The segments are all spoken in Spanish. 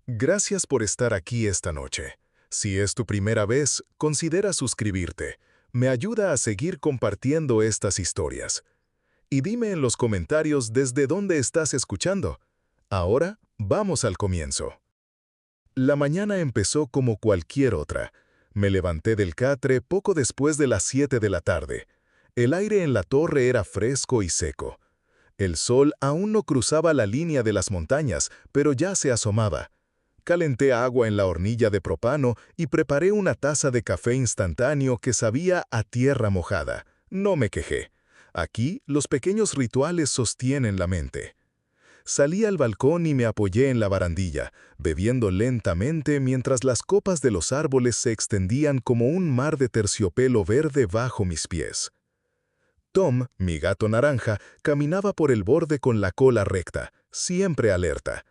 Gracias por estar aquí esta noche. Si es tu primera vez, considera suscribirte. Me ayuda a seguir compartiendo estas historias. Y dime en los comentarios desde dónde estás escuchando. Ahora, vamos al comienzo. La mañana empezó como cualquier otra. Me levanté del catre poco después de las 7 de la tarde. El aire en la torre era fresco y seco. El sol aún no cruzaba la línea de las montañas, pero ya se asomaba. Calenté agua en la hornilla de propano y preparé una taza de café instantáneo que sabía a tierra mojada. No me quejé. Aquí, los pequeños rituales sostienen la mente. Salí al balcón y me apoyé en la barandilla, bebiendo lentamente mientras las copas de los árboles se extendían como un mar de terciopelo verde bajo mis pies. Tom, mi gato naranja, caminaba por el borde con la cola recta, siempre alerta.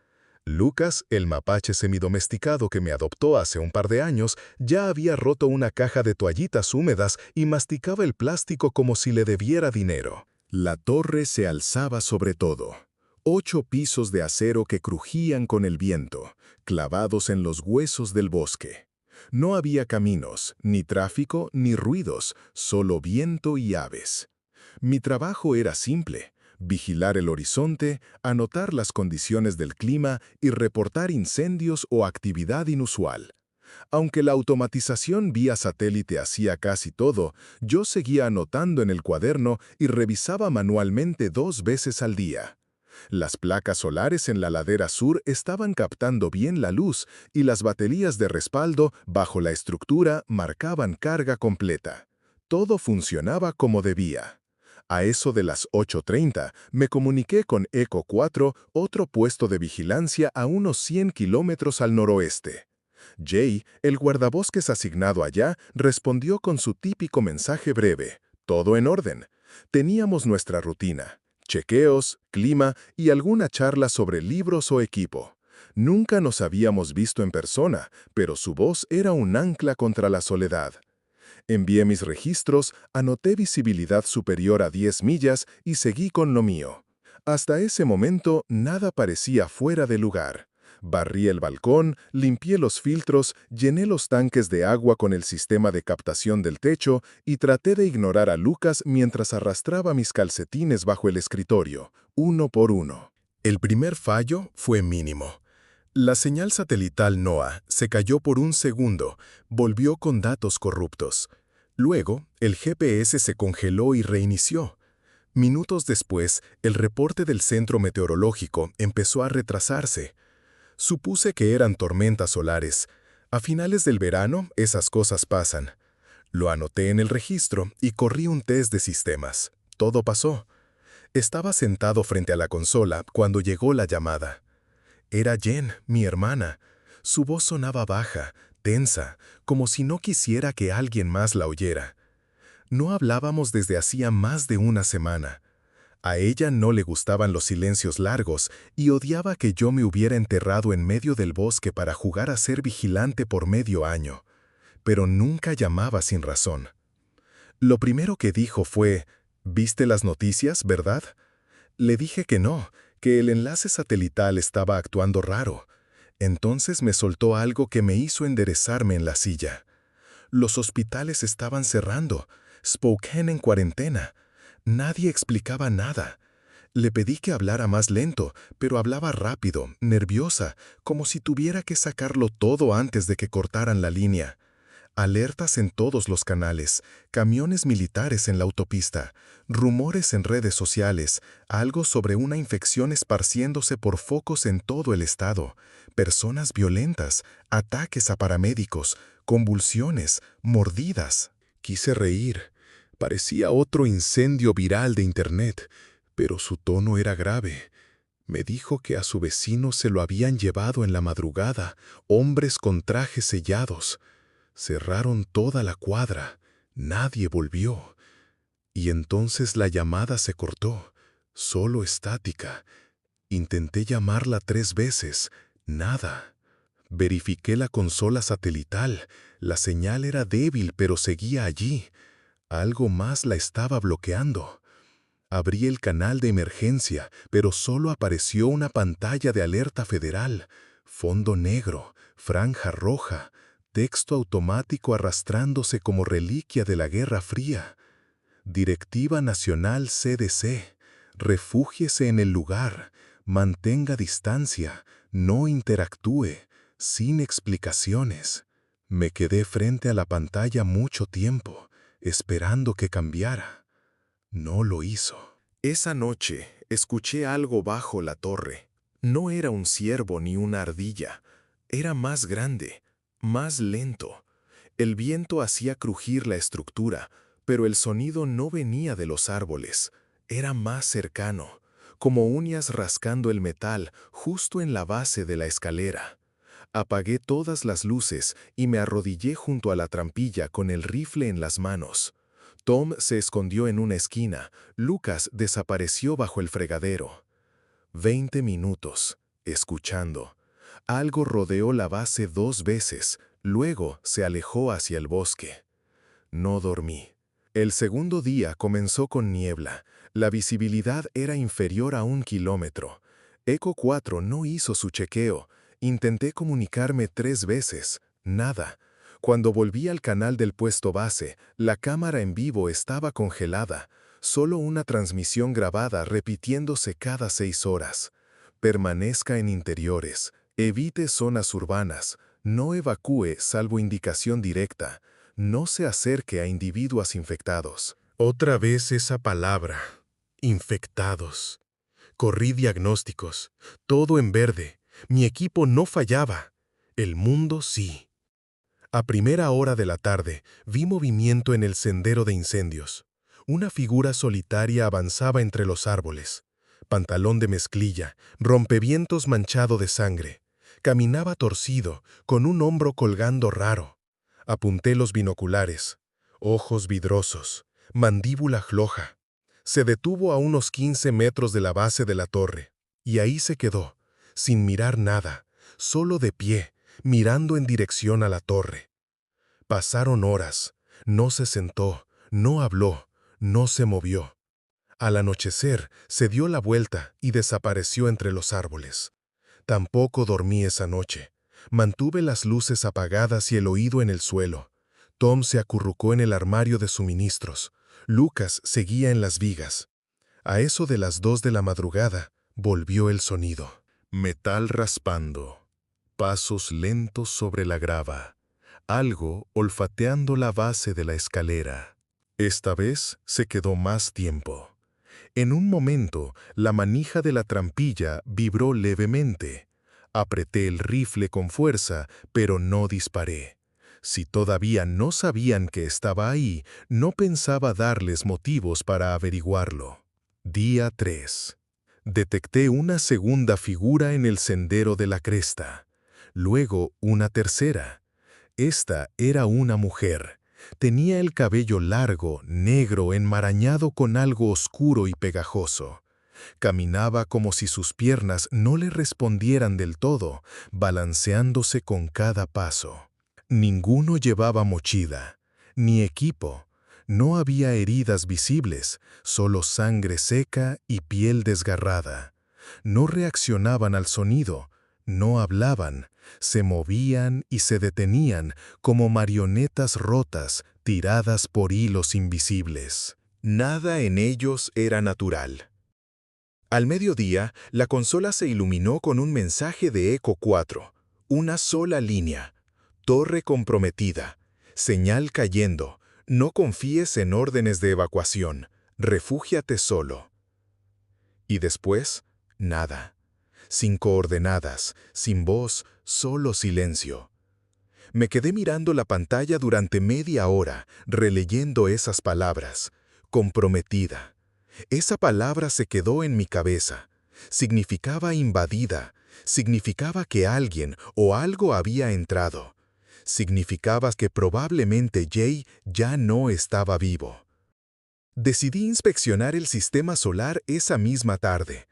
Lucas, el mapache semidomesticado que me adoptó hace un par de años, ya había roto una caja de toallitas húmedas y masticaba el plástico como si le debiera dinero. La torre se alzaba sobre todo. 8 pisos de acero que crujían con el viento, clavados en los huesos del bosque. No había caminos, ni tráfico, ni ruidos, solo viento y aves. Mi trabajo era simple: vigilar el horizonte, anotar las condiciones del clima y reportar incendios o actividad inusual. Aunque la automatización vía satélite hacía casi todo, yo seguía anotando en el cuaderno y revisaba manualmente 2 veces al día. Las placas solares en la ladera sur estaban captando bien la luz y las baterías de respaldo bajo la estructura marcaban carga completa. Todo funcionaba como debía. A eso de las 8:30 me comuniqué con Eco 4, otro puesto de vigilancia a unos 100 kilómetros al noroeste. Jay, el guardabosques asignado allá, respondió con su típico mensaje breve: todo en orden. Teníamos nuestra rutina: chequeos, clima y alguna charla sobre libros o equipo. Nunca nos habíamos visto en persona, pero su voz era un ancla contra la soledad. Envié mis registros, anoté visibilidad superior a 10 millas y seguí con lo mío. Hasta ese momento nada parecía fuera de lugar. Barrí el balcón, limpié los filtros, llené los tanques de agua con el sistema de captación del techo y traté de ignorar a Lucas mientras arrastraba mis calcetines bajo el escritorio, uno por uno. El primer fallo fue mínimo. La señal satelital NOAA se cayó por un segundo, volvió con datos corruptos. Luego, el GPS se congeló y reinició. Minutos después, el reporte del centro meteorológico empezó a retrasarse. Supuse que eran tormentas solares. A finales del verano, esas cosas pasan. Lo anoté en el registro y corrí un test de sistemas. Todo pasó. Estaba sentado frente a la consola cuando llegó la llamada. Era Jen, mi hermana. Su voz sonaba baja, tensa, como si no quisiera que alguien más la oyera. No hablábamos desde hacía más de una semana. A ella no le gustaban los silencios largos y odiaba que yo me hubiera enterrado en medio del bosque para jugar a ser vigilante por medio año. Pero nunca llamaba sin razón. Lo primero que dijo fue: «¿Viste las noticias, verdad?». Le dije que no, que el enlace satelital estaba actuando raro. Entonces me soltó algo que me hizo enderezarme en la silla. Los hospitales estaban cerrando, Spokane en cuarentena. Nadie explicaba nada. Le pedí que hablara más lento, pero hablaba rápido, nerviosa, como si tuviera que sacarlo todo antes de que cortaran la línea. Alertas en todos los canales, camiones militares en la autopista, rumores en redes sociales, algo sobre una infección esparciéndose por focos en todo el estado, personas violentas, ataques a paramédicos, convulsiones, mordidas. Quise reír. Parecía otro incendio viral de Internet, pero su tono era grave. Me dijo que a su vecino se lo habían llevado en la madrugada, hombres con trajes sellados. Cerraron toda la cuadra. Nadie volvió. Y entonces la llamada se cortó, solo estática. Intenté llamarla 3 veces. Nada. Verifiqué la consola satelital. La señal era débil, pero seguía allí. Algo más la estaba bloqueando. Abrí el canal de emergencia, pero solo apareció una pantalla de alerta federal. Fondo negro, franja roja, texto automático arrastrándose como reliquia de la Guerra Fría. Directiva Nacional CDC. Refúgiese en el lugar. Mantenga distancia. No interactúe. Sin explicaciones. Me quedé frente a la pantalla mucho tiempo, esperando que cambiara. No lo hizo. Esa noche escuché algo bajo la torre. No era un ciervo ni una ardilla. Era más grande, más lento. El viento hacía crujir la estructura, pero el sonido no venía de los árboles. Era más cercano, como uñas rascando el metal justo en la base de la escalera. Apagué todas las luces y me arrodillé junto a la trampilla con el rifle en las manos. Tom se escondió en una esquina. Lucas desapareció bajo el fregadero. 20 minutos, escuchando. Algo rodeó la base 2 veces, luego se alejó hacia el bosque. No dormí. El segundo día comenzó con niebla. La visibilidad era inferior a 1 kilómetro. Eco 4 no hizo su chequeo. Intenté comunicarme 3 veces. Nada. Cuando volví al canal del puesto base, la cámara en vivo estaba congelada. Solo una transmisión grabada repitiéndose cada 6 horas. Permanezca en interiores. Evite zonas urbanas. No evacúe salvo indicación directa. No se acerque a individuos infectados. Otra vez esa palabra. Infectados. Corrí diagnósticos. Todo en verde. Mi equipo no fallaba. El mundo sí. A primera hora de la tarde, vi movimiento en el sendero de incendios. Una figura solitaria avanzaba entre los árboles. Pantalón de mezclilla, rompevientos manchado de sangre. Caminaba torcido, con un hombro colgando raro. Apunté los binoculares. Ojos vidrosos, mandíbula floja. Se detuvo a unos 15 metros de la base de la torre. Y ahí se quedó, sin mirar nada, solo de pie, mirando en dirección a la torre. Pasaron horas. No se sentó, no habló, no se movió. Al anochecer, se dio la vuelta y desapareció entre los árboles. Tampoco dormí esa noche. Mantuve las luces apagadas y el oído en el suelo. Tom se acurrucó en el armario de suministros. Lucas seguía en las vigas. A eso de las 2 de la madrugada, volvió el sonido. Metal raspando. Pasos lentos sobre la grava. Algo olfateando la base de la escalera. Esta vez se quedó más tiempo. En un momento, la manija de la trampilla vibró levemente. Apreté el rifle con fuerza, pero no disparé. Si todavía no sabían que estaba ahí, no pensaba darles motivos para averiguarlo. Día 3. Detecté una segunda figura en el sendero de la cresta. Luego una tercera. Esta era una mujer. Tenía el cabello largo, negro, enmarañado con algo oscuro y pegajoso. Caminaba como si sus piernas no le respondieran del todo, balanceándose con cada paso. Ninguno llevaba mochila, ni equipo. No había heridas visibles, solo sangre seca y piel desgarrada. No reaccionaban al sonido, no hablaban, se movían y se detenían como marionetas rotas tiradas por hilos invisibles. Nada en ellos era natural. Al mediodía, la consola se iluminó con un mensaje de Eco 4. Una sola línea. Torre comprometida. Señal cayendo. No confíes en órdenes de evacuación. Refúgiate solo. Y después, nada. Sin coordenadas, sin voz, solo silencio. Me quedé mirando la pantalla durante media hora, releyendo esas palabras. Comprometida. Esa palabra se quedó en mi cabeza. Significaba invadida. Significaba que alguien o algo había entrado. Significaba que probablemente Jay ya no estaba vivo. Decidí inspeccionar el sistema solar esa misma tarde.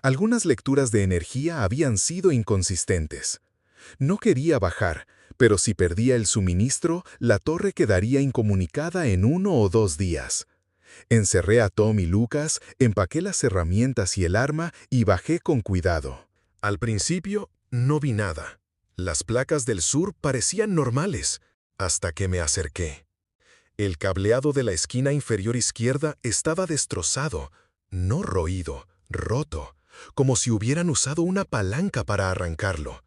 Algunas lecturas de energía habían sido inconsistentes. No quería bajar, pero si perdía el suministro, la torre quedaría incomunicada en 1 o 2 días. Encerré a Tom y Lucas, empaqué las herramientas y el arma y bajé con cuidado. Al principio, no vi nada. Las placas del sur parecían normales, hasta que me acerqué. El cableado de la esquina inferior izquierda estaba destrozado, no roído, roto, como si hubieran usado una palanca para arrancarlo.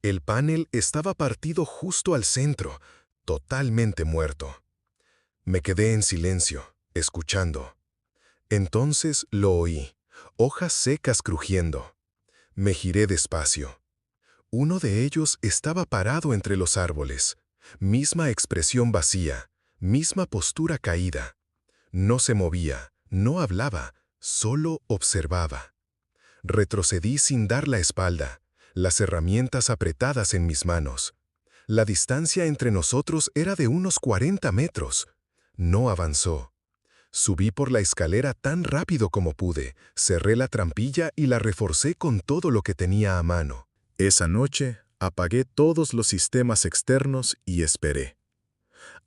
El panel estaba partido justo al centro, totalmente muerto. Me quedé en silencio, escuchando. Entonces lo oí, hojas secas crujiendo. Me giré despacio. Uno de ellos estaba parado entre los árboles, misma expresión vacía, misma postura caída. No se movía, no hablaba, solo observaba. Retrocedí sin dar la espalda, las herramientas apretadas en mis manos. La distancia entre nosotros era de unos 40 metros. No avanzó. Subí por la escalera tan rápido como pude, cerré la trampilla y la reforcé con todo lo que tenía a mano. Esa noche, apagué todos los sistemas externos y esperé.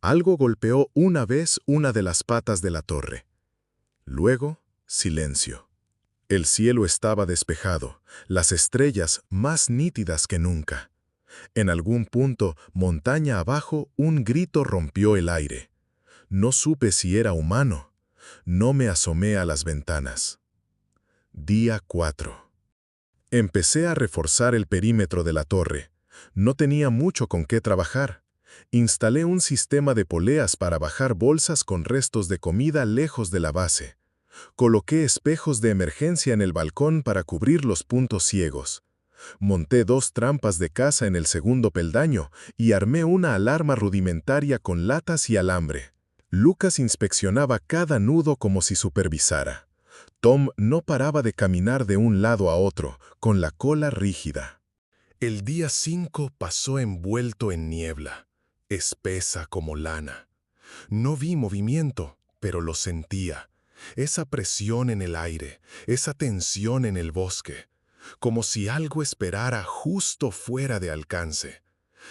Algo golpeó una vez una de las patas de la torre. Luego, silencio. El cielo estaba despejado, las estrellas más nítidas que nunca. En algún punto, montaña abajo, un grito rompió el aire. No supe si era humano. No me asomé a las ventanas. Día 4. Empecé a reforzar el perímetro de la torre. No tenía mucho con qué trabajar. Instalé un sistema de poleas para bajar bolsas con restos de comida lejos de la base. Coloqué espejos de emergencia en el balcón para cubrir los puntos ciegos. Monté 2 trampas de caza en el segundo peldaño y armé una alarma rudimentaria con latas y alambre. Lucas inspeccionaba cada nudo como si supervisara. Tom no paraba de caminar de un lado a otro, con la cola rígida. El día 5 pasó envuelto en niebla, espesa como lana. No vi movimiento, pero lo sentía. Esa presión en el aire, esa tensión en el bosque, como si algo esperara justo fuera de alcance.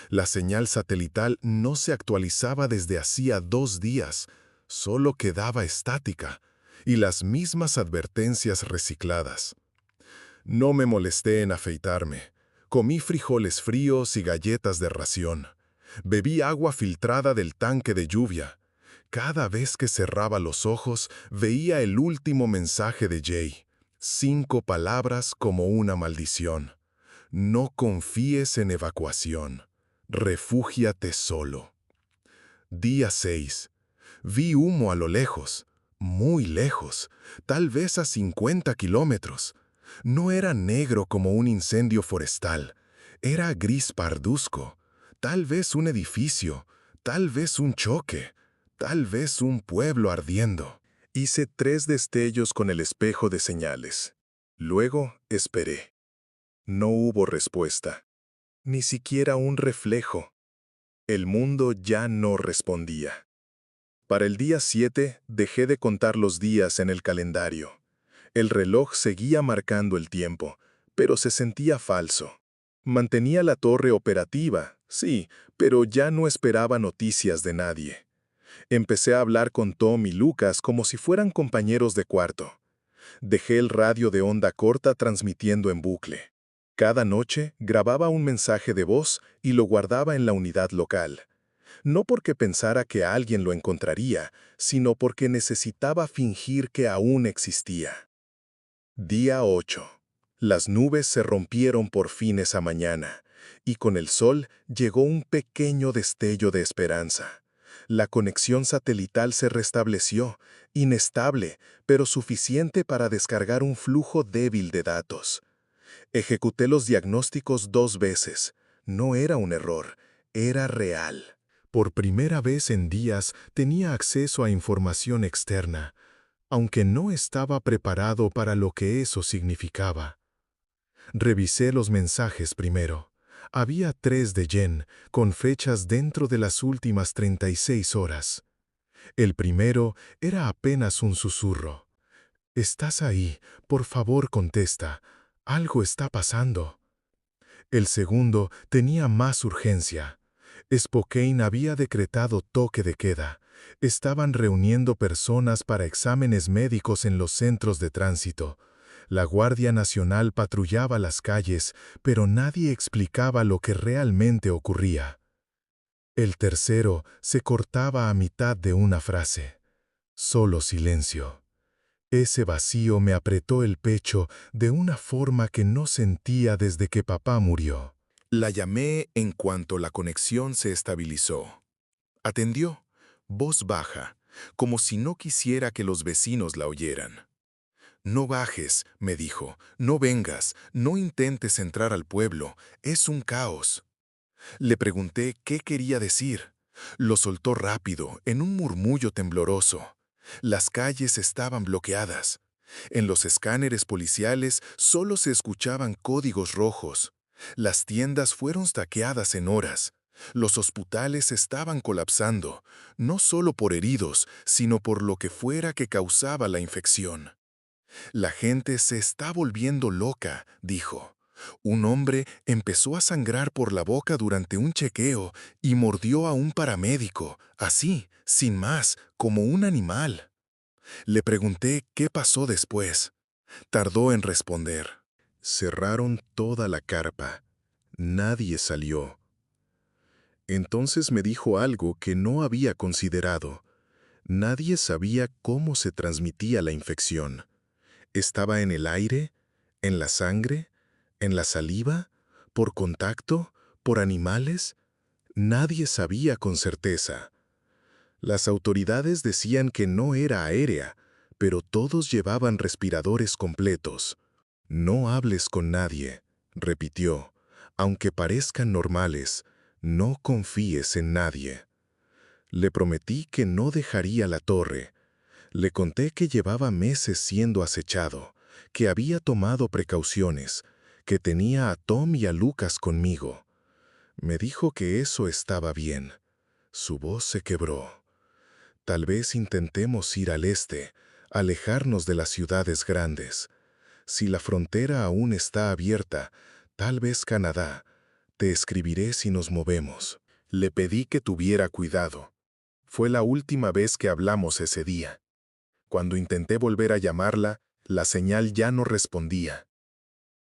La señal satelital no se actualizaba desde hacía 2 días, solo quedaba estática, y las mismas advertencias recicladas. No me molesté en afeitarme. Comí frijoles fríos y galletas de ración. Bebí agua filtrada del tanque de lluvia. Cada vez que cerraba los ojos, veía el último mensaje de Jay. 5 palabras como una maldición. No confíes en evacuación. Refúgiate solo. Día 6. Vi humo a lo lejos, muy lejos, tal vez a 50 kilómetros. No era negro como un incendio forestal, era gris parduzco, tal vez un edificio, tal vez un choque, tal vez un pueblo ardiendo. Hice 3 destellos con el espejo de señales. Luego esperé. No hubo respuesta. Ni siquiera un reflejo. El mundo ya no respondía. Para el día 7 dejé de contar los días en el calendario. El reloj seguía marcando el tiempo, pero se sentía falso. Mantenía la torre operativa, sí, pero ya no esperaba noticias de nadie. Empecé a hablar con Tom y Lucas como si fueran compañeros de cuarto. Dejé el radio de onda corta transmitiendo en bucle. Cada noche grababa un mensaje de voz y lo guardaba en la unidad local. No porque pensara que alguien lo encontraría, sino porque necesitaba fingir que aún existía. Día 8. Las nubes se rompieron por fin esa mañana, y con el sol llegó un pequeño destello de esperanza. La conexión satelital se restableció, inestable, pero suficiente para descargar un flujo débil de datos. Ejecuté los diagnósticos 2 veces. No era un error, era real. Por primera vez en días tenía acceso a información externa, aunque no estaba preparado para lo que eso significaba. Revisé los mensajes primero. Había 3 de Jen, con fechas dentro de las últimas 36 horas. El primero era apenas un susurro. «¿Estás ahí? Por favor, contesta. Algo está pasando». El segundo tenía más urgencia. Spokane había decretado toque de queda. Estaban reuniendo personas para exámenes médicos en los centros de tránsito. La Guardia Nacional patrullaba las calles, pero nadie explicaba lo que realmente ocurría. El tercero se cortaba a mitad de una frase. Solo silencio. Ese vacío me apretó el pecho de una forma que no sentía desde que papá murió. La llamé en cuanto la conexión se estabilizó. Atendió, voz baja, como si no quisiera que los vecinos la oyeran. «No bajes», me dijo, «no vengas, no intentes entrar al pueblo, es un caos». Le pregunté qué quería decir. Lo soltó rápido, en un murmullo tembloroso. Las calles estaban bloqueadas. En los escáneres policiales solo se escuchaban códigos rojos. Las tiendas fueron saqueadas en horas. Los hospitales estaban colapsando, no solo por heridos, sino por lo que fuera que causaba la infección. «La gente se está volviendo loca», dijo. «Un hombre empezó a sangrar por la boca durante un chequeo y mordió a un paramédico, así, sin más, como un animal». Le pregunté qué pasó después. Tardó en responder. «Cerraron toda la carpa. Nadie salió». Entonces me dijo algo que no había considerado. Nadie sabía cómo se transmitía la infección. ¿Estaba en el aire? ¿En la sangre? ¿En la saliva? ¿Por contacto? ¿Por animales? Nadie sabía con certeza. Las autoridades decían que no era aérea, pero todos llevaban respiradores completos. «No hables con nadie», repitió. «Aunque parezcan normales, no confíes en nadie». Le prometí que no dejaría la torre. Le conté que llevaba meses siendo acechado, que había tomado precauciones, que tenía a Tom y a Lucas conmigo. Me dijo que eso estaba bien. Su voz se quebró. «Tal vez intentemos ir al este, alejarnos de las ciudades grandes. Si la frontera aún está abierta, tal vez Canadá. Te escribiré si nos movemos». Le pedí que tuviera cuidado. Fue la última vez que hablamos ese día. Cuando intenté volver a llamarla, la señal ya no respondía.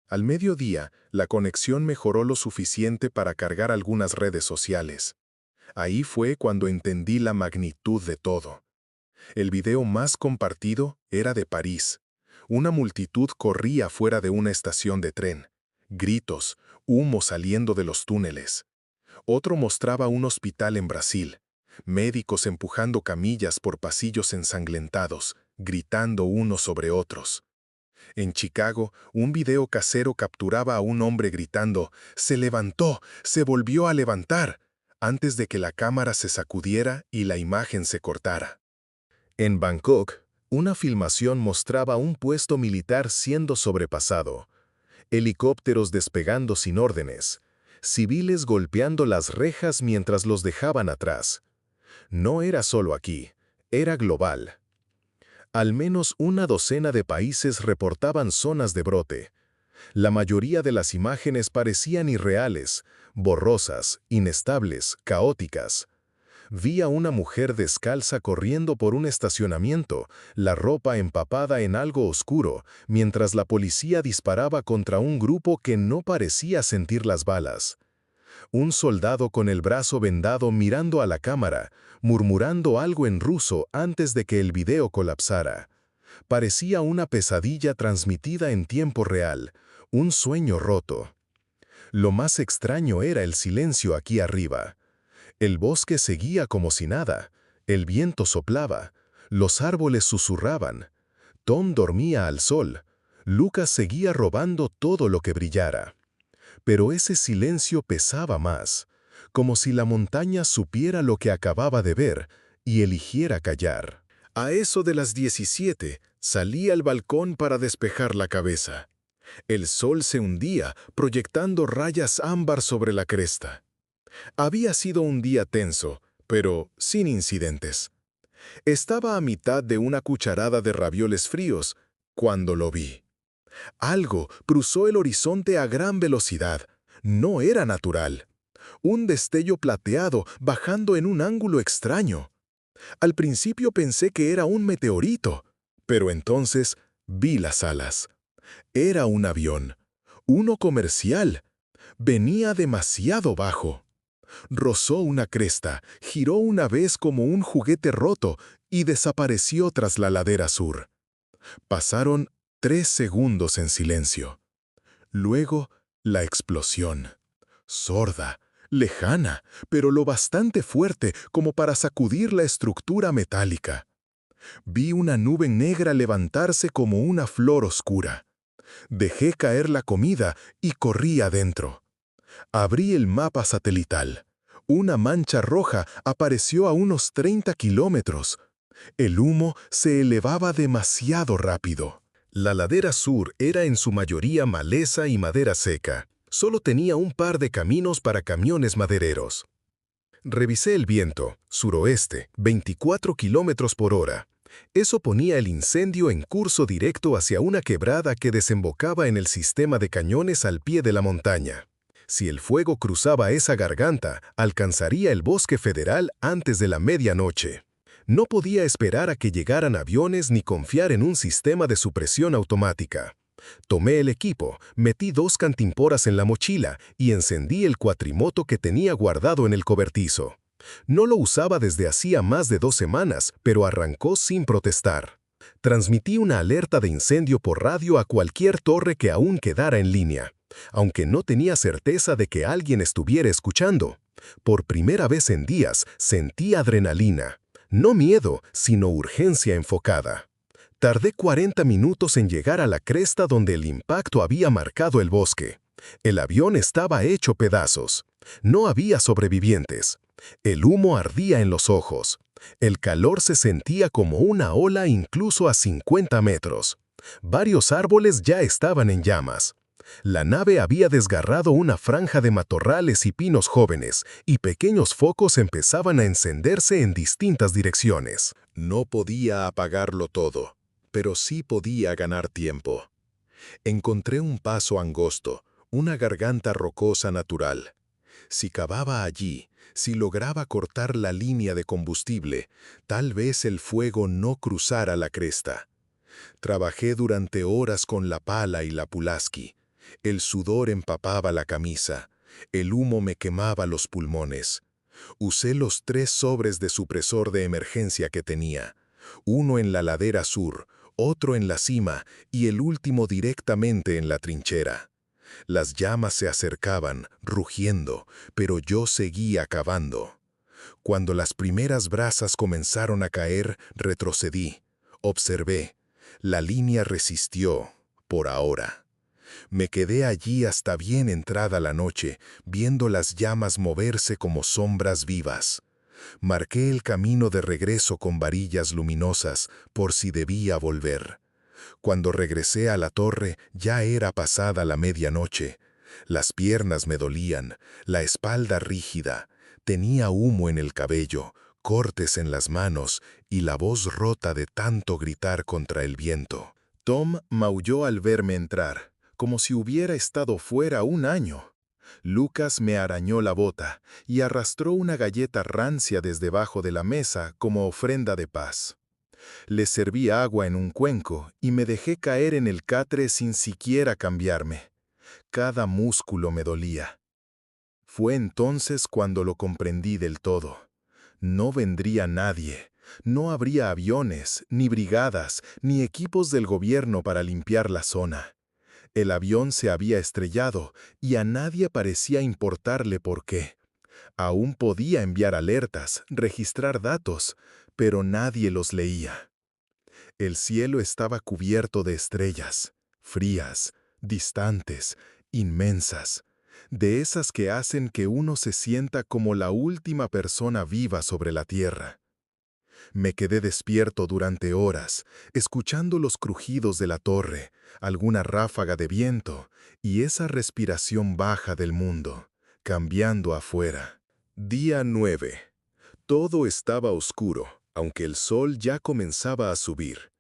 Al mediodía, la conexión mejoró lo suficiente para cargar algunas redes sociales. Ahí fue cuando entendí la magnitud de todo. El video más compartido era de París. Una multitud corría fuera de una estación de tren. Gritos, humo saliendo de los túneles. Otro mostraba un hospital en Brasil. Médicos empujando camillas por pasillos ensangrentados, gritando unos sobre otros. En Chicago, un video casero capturaba a un hombre gritando «Se levantó, se volvió a levantar», antes de que la cámara se sacudiera y la imagen se cortara. En Bangkok, una filmación mostraba un puesto militar siendo sobrepasado. Helicópteros despegando sin órdenes. Civiles golpeando las rejas mientras los dejaban atrás. No era solo aquí, era global. Al menos una docena de países reportaban zonas de brote. La mayoría de las imágenes parecían irreales, borrosas, inestables, caóticas. Vi a una mujer descalza corriendo por un estacionamiento, la ropa empapada en algo oscuro, mientras la policía disparaba contra un grupo que no parecía sentir las balas. Un soldado con el brazo vendado mirando a la cámara, murmurando algo en ruso antes de que el video colapsara. Parecía una pesadilla transmitida en tiempo real, un sueño roto. Lo más extraño era el silencio aquí arriba. El bosque seguía como si nada, el viento soplaba, los árboles susurraban. Tom dormía al sol, Lucas seguía robando todo lo que brillara. Pero ese silencio pesaba más, como si la montaña supiera lo que acababa de ver y eligiera callar. A eso de las 17, salí al balcón para despejar la cabeza. El sol se hundía, proyectando rayas ámbar sobre la cresta. Había sido un día tenso, pero sin incidentes. Estaba a mitad de una cucharada de ravioles fríos cuando lo vi. Algo cruzó el horizonte a gran velocidad. No era natural. Un destello plateado bajando en un ángulo extraño. Al principio pensé que era un meteorito, pero entonces vi las alas. Era un avión, uno comercial. Venía demasiado bajo. Rozó una cresta, giró una vez como un juguete roto y desapareció tras la ladera sur. Pasaron 3 segundos en silencio. Luego, la explosión. Sorda, lejana, pero lo bastante fuerte como para sacudir la estructura metálica. Vi una nube negra levantarse como una flor oscura. Dejé caer la comida y corrí adentro. Abrí el mapa satelital. Una mancha roja apareció a unos 30 kilómetros. El humo se elevaba demasiado rápido. La ladera sur era en su mayoría maleza y madera seca. Solo tenía un par de caminos para camiones madereros. Revisé el viento, suroeste, 24 kilómetros por hora. Eso ponía el incendio en curso directo hacia una quebrada que desembocaba en el sistema de cañones al pie de la montaña. Si el fuego cruzaba esa garganta, alcanzaría el bosque federal antes de la medianoche. No podía esperar a que llegaran aviones ni confiar en un sistema de supresión automática. Tomé el equipo, metí 2 cantimporas en la mochila y encendí el cuatrimoto que tenía guardado en el cobertizo. No lo usaba desde hacía más de 2 semanas, pero arrancó sin protestar. Transmití una alerta de incendio por radio a cualquier torre que aún quedara en línea, aunque no tenía certeza de que alguien estuviera escuchando. Por primera vez en días sentí adrenalina. No miedo, sino urgencia enfocada. Tardé 40 minutos en llegar a la cresta donde el impacto había marcado el bosque. El avión estaba hecho pedazos. No había sobrevivientes. El humo ardía en los ojos. El calor se sentía como una ola incluso a 50 metros. Varios árboles ya estaban en llamas. La nave había desgarrado una franja de matorrales y pinos jóvenes, y pequeños focos empezaban a encenderse en distintas direcciones. No podía apagarlo todo, pero sí podía ganar tiempo. Encontré un paso angosto, una garganta rocosa natural. Si cavaba allí, si lograba cortar la línea de combustible, tal vez el fuego no cruzara la cresta. Trabajé durante horas con la pala y la Pulaski. El sudor empapaba la camisa. El humo me quemaba los pulmones. Usé los 3 sobres de supresor de emergencia que tenía. Uno en la ladera sur, otro en la cima y el último directamente en la trinchera. Las llamas se acercaban, rugiendo, pero yo seguía cavando. Cuando las primeras brasas comenzaron a caer, retrocedí. Observé. La línea resistió, por ahora. Me quedé allí hasta bien entrada la noche, viendo las llamas moverse como sombras vivas. Marqué el camino de regreso con varillas luminosas, por si debía volver. Cuando regresé a la torre, ya era pasada la medianoche. Las piernas me dolían, la espalda rígida. Tenía humo en el cabello, cortes en las manos y la voz rota de tanto gritar contra el viento. Tom maulló al verme entrar, como si hubiera estado fuera un año. Lucas me arañó la bota y arrastró una galleta rancia desde debajo de la mesa como ofrenda de paz. Le serví agua en un cuenco y me dejé caer en el catre sin siquiera cambiarme. Cada músculo me dolía. Fue entonces cuando lo comprendí del todo. No vendría nadie. No habría aviones, ni brigadas, ni equipos del gobierno para limpiar la zona. El avión se había estrellado y a nadie parecía importarle por qué. Aún podía enviar alertas, registrar datos, pero nadie los leía. El cielo estaba cubierto de estrellas, frías, distantes, inmensas, de esas que hacen que uno se sienta como la última persona viva sobre la tierra. Me quedé despierto durante horas, escuchando los crujidos de la torre, alguna ráfaga de viento y esa respiración baja del mundo, cambiando afuera. Día 9. Todo estaba oscuro, aunque el sol ya comenzaba a subir.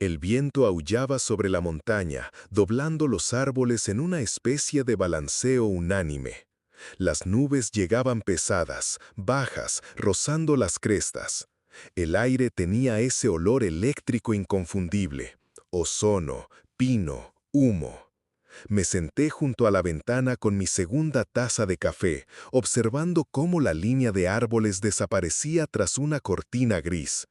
El viento aullaba sobre la montaña, doblando los árboles en una especie de balanceo unánime. Las nubes llegaban pesadas, bajas, rozando las crestas. El aire tenía ese olor eléctrico inconfundible: ozono, pino, humo. Me senté junto a la ventana con mi segunda taza de café, observando cómo la línea de árboles desaparecía tras una cortina gris.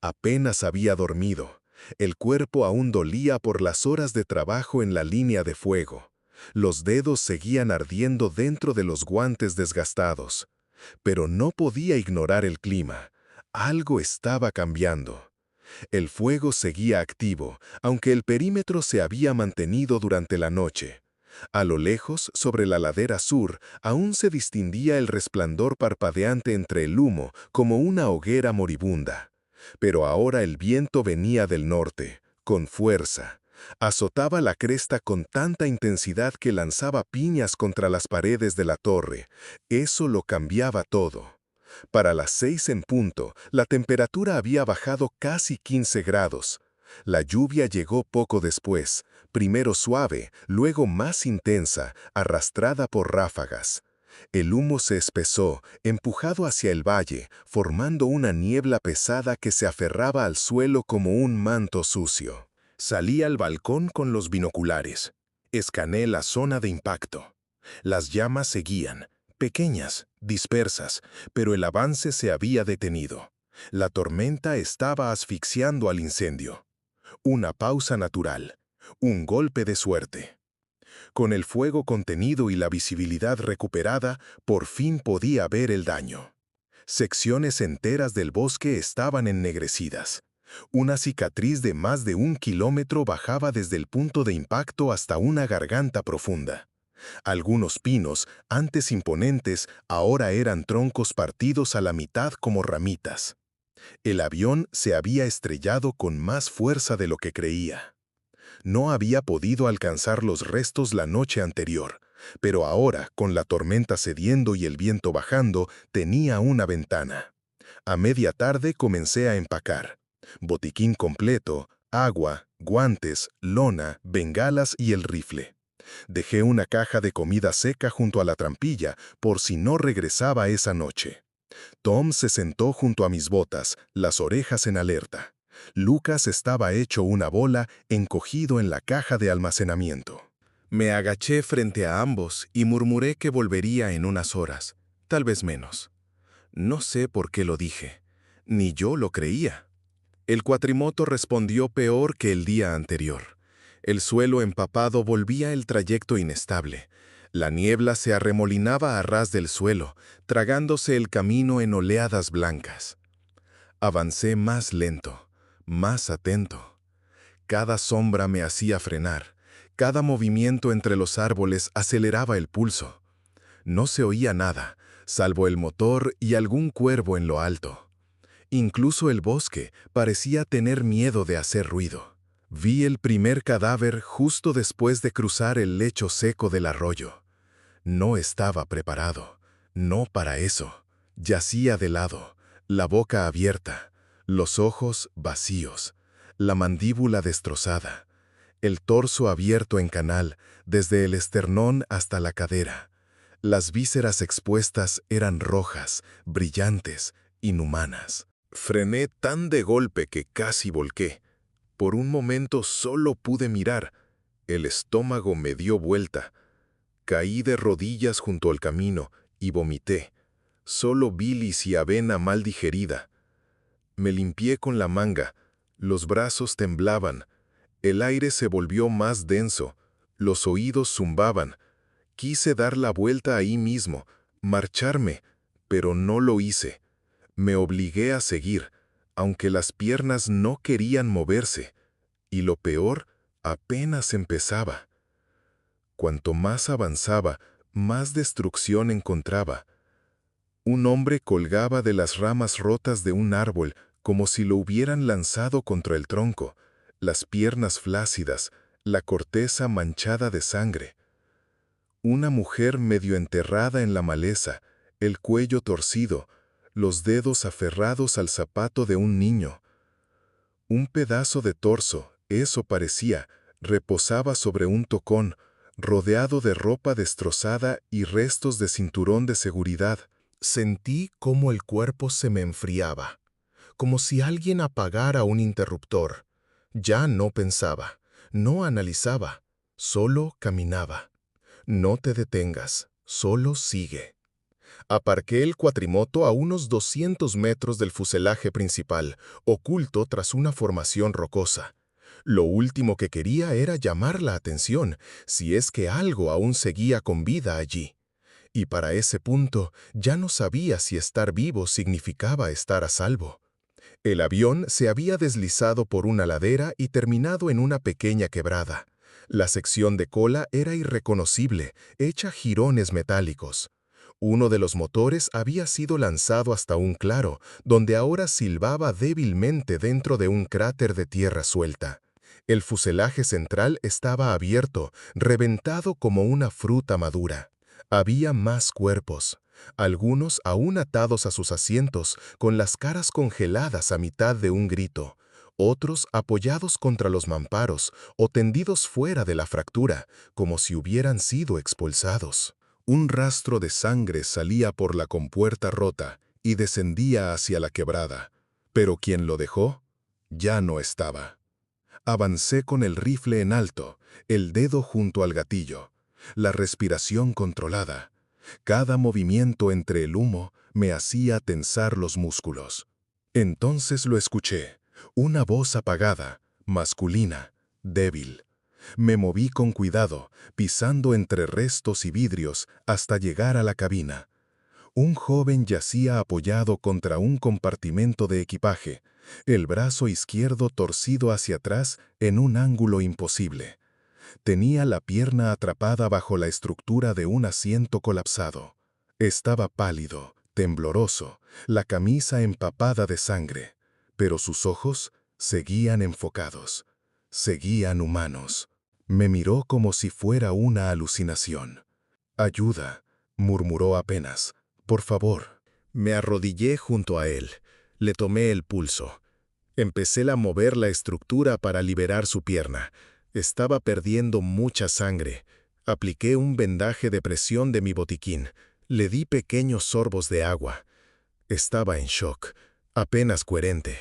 Apenas había dormido. El cuerpo aún dolía por las horas de trabajo en la línea de fuego. Los dedos seguían ardiendo dentro de los guantes desgastados. Pero no podía ignorar el clima. Algo estaba cambiando. El fuego seguía activo, aunque el perímetro se había mantenido durante la noche. A lo lejos, sobre la ladera sur, aún se distinguía el resplandor parpadeante entre el humo como una hoguera moribunda. Pero ahora el viento venía del norte, con fuerza. Azotaba la cresta con tanta intensidad que lanzaba piñas contra las paredes de la torre. Eso lo cambiaba todo. Para las 6 en punto, la temperatura había bajado casi 15 grados. La lluvia llegó poco después, primero suave, luego más intensa, arrastrada por ráfagas. El humo se espesó, empujado hacia el valle, formando una niebla pesada que se aferraba al suelo como un manto sucio. Salí al balcón con los binoculares. Escaneé la zona de impacto. Las llamas seguían, pequeñas, dispersas, pero el avance se había detenido. La tormenta estaba asfixiando al incendio. Una pausa natural, un golpe de suerte. Con el fuego contenido y la visibilidad recuperada, por fin podía ver el daño. Secciones enteras del bosque estaban ennegrecidas. Una cicatriz de más de 1 kilómetro bajaba desde el punto de impacto hasta una garganta profunda. Algunos pinos, antes imponentes, ahora eran troncos partidos a la mitad como ramitas. El avión se había estrellado con más fuerza de lo que creía. No había podido alcanzar los restos la noche anterior, pero ahora, con la tormenta cediendo y el viento bajando, tenía una ventana. A media tarde comencé a empacar. Botiquín completo, agua, guantes, lona, bengalas y el rifle. Dejé una caja de comida seca junto a la trampilla por si no regresaba esa noche. Tom se sentó junto a mis botas, las orejas en alerta. Lucas estaba hecho una bola, encogido en la caja de almacenamiento. Me agaché frente a ambos y murmuré que volvería en unas horas, tal vez menos. No sé por qué lo dije. Ni yo lo creía. El cuatrimoto respondió peor que el día anterior. El suelo empapado volvía el trayecto inestable. La niebla se arremolinaba a ras del suelo, tragándose el camino en oleadas blancas. Avancé más lento, más atento. Cada sombra me hacía frenar. Cada movimiento entre los árboles aceleraba el pulso. No se oía nada, salvo el motor y algún cuervo en lo alto. Incluso el bosque parecía tener miedo de hacer ruido. Vi el primer cadáver justo después de cruzar el lecho seco del arroyo. No estaba preparado, no para eso. Yacía de lado, la boca abierta, los ojos vacíos, la mandíbula destrozada, el torso abierto en canal, desde el esternón hasta la cadera. Las vísceras expuestas eran rojas, brillantes, inhumanas. Frené tan de golpe que casi volqué. Por un momento solo pude mirar. El estómago me dio vuelta. Caí de rodillas junto al camino y vomité. Solo bilis y avena mal digerida. Me limpié con la manga. Los brazos temblaban. El aire se volvió más denso. Los oídos zumbaban. Quise dar la vuelta ahí mismo, marcharme, pero no lo hice. Me obligué a seguir, aunque las piernas no querían moverse. Y lo peor, apenas empezaba. Cuanto más avanzaba, más destrucción encontraba. Un hombre colgaba de las ramas rotas de un árbol como si lo hubieran lanzado contra el tronco, las piernas flácidas, la corteza manchada de sangre. Una mujer medio enterrada en la maleza, el cuello torcido, los dedos aferrados al zapato de un niño. Un pedazo de torso, eso parecía, reposaba sobre un tocón, rodeado de ropa destrozada y restos de cinturón de seguridad. Sentí cómo el cuerpo se me enfriaba, como si alguien apagara un interruptor. Ya no pensaba, no analizaba, solo caminaba. No te detengas, solo sigue. Aparqué el cuatrimoto a unos 200 metros del fuselaje principal, oculto tras una formación rocosa. Lo último que quería era llamar la atención, si es que algo aún seguía con vida allí. Y para ese punto ya no sabía si estar vivo significaba estar a salvo. El avión se había deslizado por una ladera y terminado en una pequeña quebrada. La sección de cola era irreconocible, hecha jirones metálicos. Uno de los motores había sido lanzado hasta un claro, donde ahora silbaba débilmente dentro de un cráter de tierra suelta. El fuselaje central estaba abierto, reventado como una fruta madura. Había más cuerpos, algunos aún atados a sus asientos, con las caras congeladas a mitad de un grito, otros apoyados contra los mamparos o tendidos fuera de la fractura, como si hubieran sido expulsados. Un rastro de sangre salía por la compuerta rota y descendía hacia la quebrada, pero quien lo dejó ya no estaba. Avancé con el rifle en alto, el dedo junto al gatillo, la respiración controlada. Cada movimiento entre el humo me hacía tensar los músculos. Entonces lo escuché, una voz apagada, masculina, débil. Me moví con cuidado, pisando entre restos y vidrios hasta llegar a la cabina. Un joven yacía apoyado contra un compartimento de equipaje, el brazo izquierdo torcido hacia atrás en un ángulo imposible. Tenía la pierna atrapada bajo la estructura de un asiento colapsado. Estaba pálido, tembloroso, la camisa empapada de sangre, pero sus ojos seguían enfocados, seguían humanos. Me miró como si fuera una alucinación. «Ayuda», murmuró apenas. «Por favor». Me arrodillé junto a él. Le tomé el pulso. Empecé a mover la estructura para liberar su pierna. Estaba perdiendo mucha sangre. Apliqué un vendaje de presión de mi botiquín. Le di pequeños sorbos de agua. Estaba en shock, apenas coherente.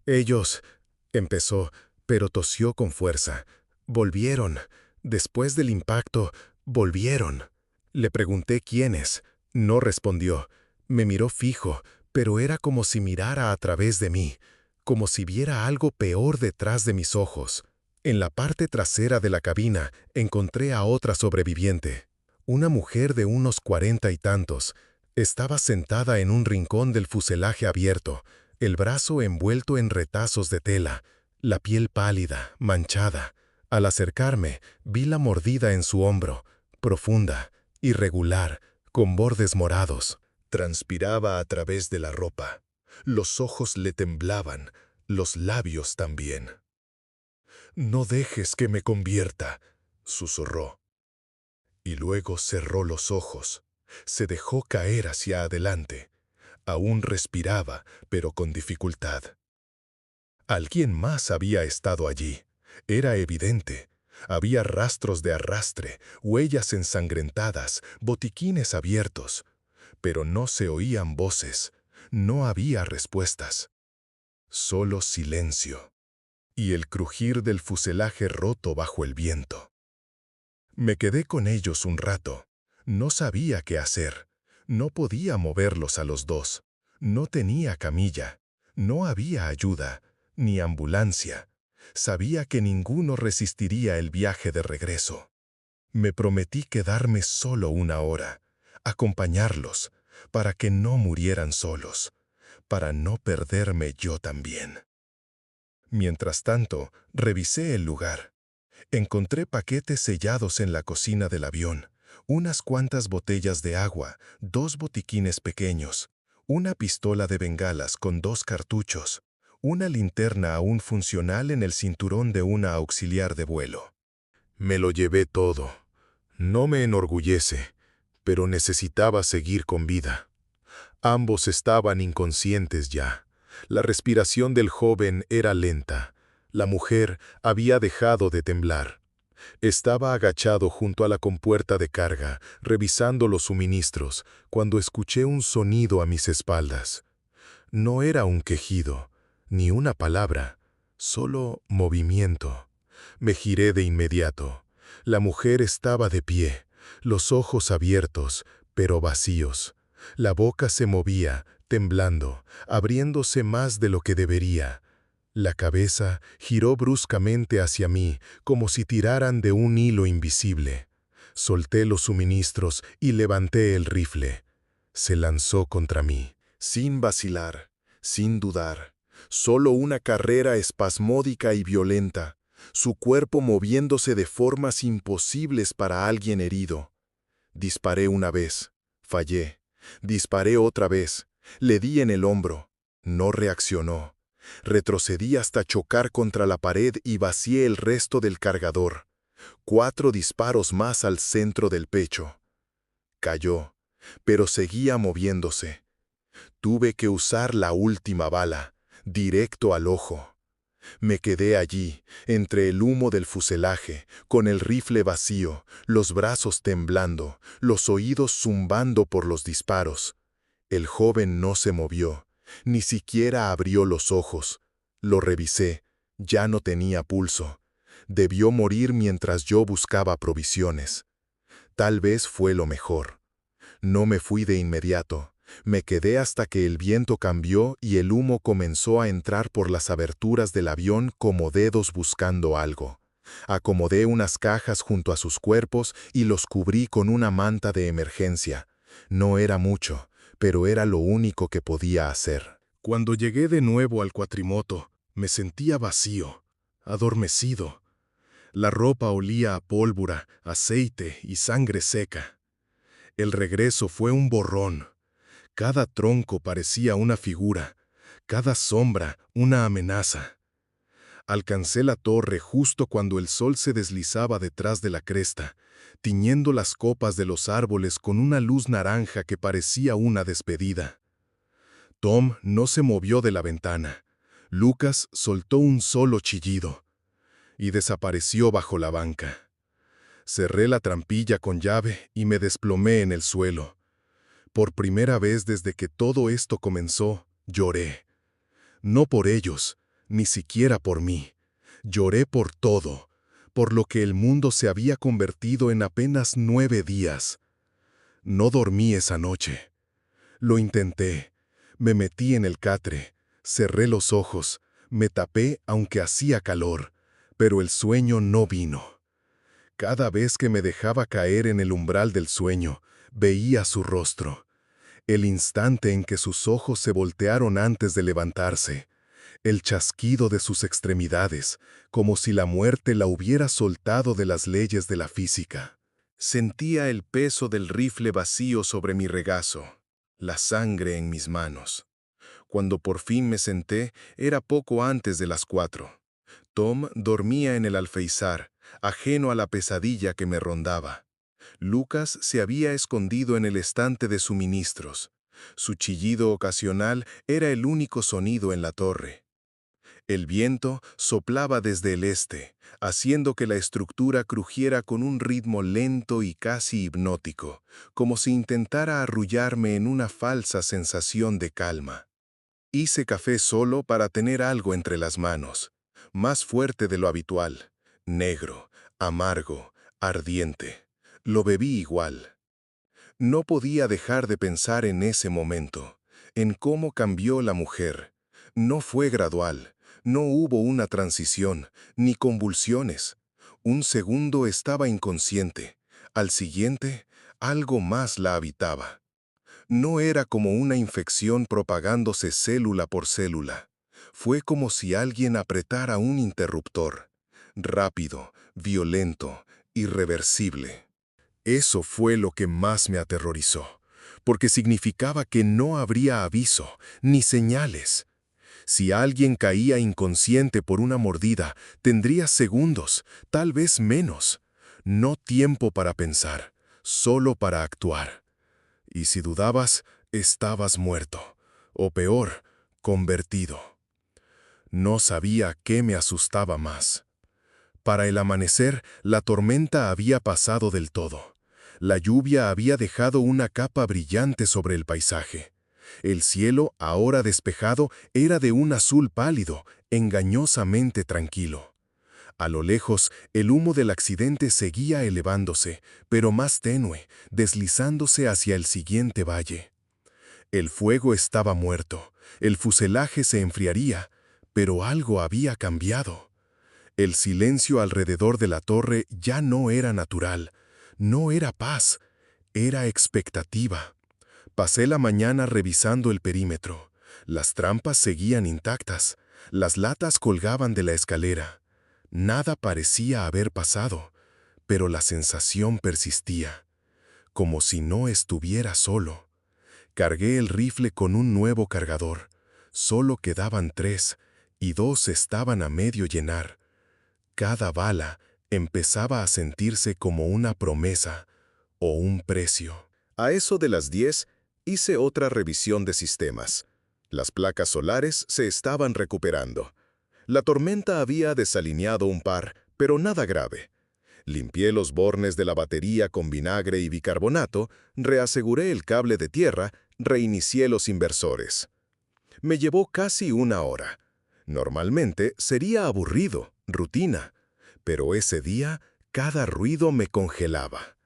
«Ellos», empezó, pero tosió con fuerza. «Volvieron. Después del impacto, volvieron». Le pregunté quiénes. No respondió. Me miró fijo, pero era como si mirara a través de mí, como si viera algo peor detrás de mis ojos. En la parte trasera de la cabina encontré a otra sobreviviente, una mujer de unos 40 y tantos. Estaba sentada en un rincón del fuselaje abierto, el brazo envuelto en retazos de tela, la piel pálida, manchada. Al acercarme, vi la mordida en su hombro, profunda, irregular, con bordes morados. Transpiraba a través de la ropa. Los ojos le temblaban, los labios también. «No dejes que me convierta», susurró. Y luego cerró los ojos. Se dejó caer hacia adelante. Aún respiraba, pero con dificultad. Alguien más había estado allí. Era evidente. Había rastros de arrastre, huellas ensangrentadas, botiquines abiertos. Pero no se oían voces. No había respuestas. Solo silencio. Y el crujir del fuselaje roto bajo el viento. Me quedé con ellos un rato. No sabía qué hacer. No podía moverlos a los dos. No tenía camilla. No había ayuda, ni ambulancia. Sabía que ninguno resistiría el viaje de regreso. Me prometí quedarme solo una hora, acompañarlos, para que no murieran solos, para no perderme yo también. Mientras tanto, revisé el lugar. Encontré paquetes sellados en la cocina del avión, unas cuantas botellas de agua, 2 botiquines pequeños, una pistola de bengalas con 2 cartuchos, una linterna aún funcional en el cinturón de una auxiliar de vuelo. Me lo llevé todo. No me enorgullece, pero necesitaba seguir con vida. Ambos estaban inconscientes ya. La respiración del joven era lenta. La mujer había dejado de temblar. Estaba agachado junto a la compuerta de carga, revisando los suministros, cuando escuché un sonido a mis espaldas. No era un quejido, Ni una palabra, solo movimiento. Me giré de inmediato. La mujer estaba de pie, los ojos abiertos, pero vacíos. La boca se movía, temblando, abriéndose más de lo que debería. La cabeza giró bruscamente hacia mí, como si tiraran de un hilo invisible. Solté los suministros y levanté el rifle. Se lanzó contra mí, sin vacilar, sin dudar. Solo una carrera espasmódica y violenta, su cuerpo moviéndose de formas imposibles para alguien herido. Disparé una vez, fallé. Disparé otra vez, le di en el hombro. No reaccionó. Retrocedí hasta chocar contra la pared y vacié el resto del cargador. 4 disparos más al centro del pecho. Cayó, pero seguía moviéndose. Tuve que usar la última bala, directo al ojo. Me quedé allí, entre el humo del fuselaje, con el rifle vacío, los brazos temblando, los oídos zumbando por los disparos. El joven no se movió, ni siquiera abrió los ojos. Lo revisé, ya no tenía pulso. Debió morir mientras yo buscaba provisiones. Tal vez fue lo mejor. No me fui de inmediato. Me quedé hasta que el viento cambió y el humo comenzó a entrar por las aberturas del avión como dedos buscando algo. Acomodé unas cajas junto a sus cuerpos y los cubrí con una manta de emergencia. No era mucho, pero era lo único que podía hacer. Cuando llegué de nuevo al cuatrimoto, me sentía vacío, adormecido. La ropa olía a pólvora, aceite y sangre seca. El regreso fue un borrón. Cada tronco parecía una figura, cada sombra una amenaza. Alcancé la torre justo cuando el sol se deslizaba detrás de la cresta, tiñendo las copas de los árboles con una luz naranja que parecía una despedida. Tom no se movió de la ventana. Lucas soltó un solo chillido y desapareció bajo la banca. Cerré la trampilla con llave y me desplomé en el suelo. Por primera vez desde que todo esto comenzó, lloré. No por ellos, ni siquiera por mí. Lloré por todo, por lo que el mundo se había convertido en apenas 9 días. No dormí esa noche. Lo intenté. Me metí en el catre, cerré los ojos, me tapé aunque hacía calor, pero el sueño no vino. Cada vez que me dejaba caer en el umbral del sueño, veía su rostro. El instante en que sus ojos se voltearon antes de levantarse. El chasquido de sus extremidades, como si la muerte la hubiera soltado de las leyes de la física. Sentía el peso del rifle vacío sobre mi regazo, la sangre en mis manos. Cuando por fin me senté, era poco antes de las 4. Tom dormía en el alféizar, ajeno a la pesadilla que me rondaba. Lucas se había escondido en el estante de suministros. Su chillido ocasional era el único sonido en la torre. El viento soplaba desde el este, haciendo que la estructura crujiera con un ritmo lento y casi hipnótico, como si intentara arrullarme en una falsa sensación de calma. Hice café solo para tener algo entre las manos, más fuerte de lo habitual, negro, amargo, ardiente. Lo bebí igual. No podía dejar de pensar en ese momento, en cómo cambió la mujer. No fue gradual, no hubo una transición, ni convulsiones. Un segundo estaba inconsciente, al siguiente, algo más la habitaba. No era como una infección propagándose célula por célula. Fue como si alguien apretara un interruptor. Rápido, violento, irreversible. Eso fue lo que más me aterrorizó, porque significaba que no habría aviso, ni señales. Si alguien caía inconsciente por una mordida, tendría segundos, tal vez menos. No tiempo para pensar, solo para actuar. Y si dudabas, estabas muerto, o peor, convertido. No sabía qué me asustaba más. Para el amanecer, la tormenta había pasado del todo. La lluvia había dejado una capa brillante sobre el paisaje. El cielo, ahora despejado, era de un azul pálido, engañosamente tranquilo. A lo lejos, el humo del accidente seguía elevándose, pero más tenue, deslizándose hacia el siguiente valle. El fuego estaba muerto, el fuselaje se enfriaría, pero algo había cambiado. El silencio alrededor de la torre ya no era natural, no era paz, era expectativa. Pasé la mañana revisando el perímetro. Las trampas seguían intactas, las latas colgaban de la escalera. Nada parecía haber pasado, pero la sensación persistía, como si no estuviera solo. Cargué el rifle con un nuevo cargador. Solo quedaban 3, y 2 estaban a medio llenar. Cada bala empezaba a sentirse como una promesa o un precio. A eso de las 10, hice otra revisión de sistemas. Las placas solares se estaban recuperando. La tormenta había desalineado un par, pero nada grave. Limpié los bornes de la batería con vinagre y bicarbonato, reaseguré el cable de tierra, reinicié los inversores. Me llevó casi 1 hora. Normalmente sería aburrido, rutina, pero ese día cada ruido me congelaba.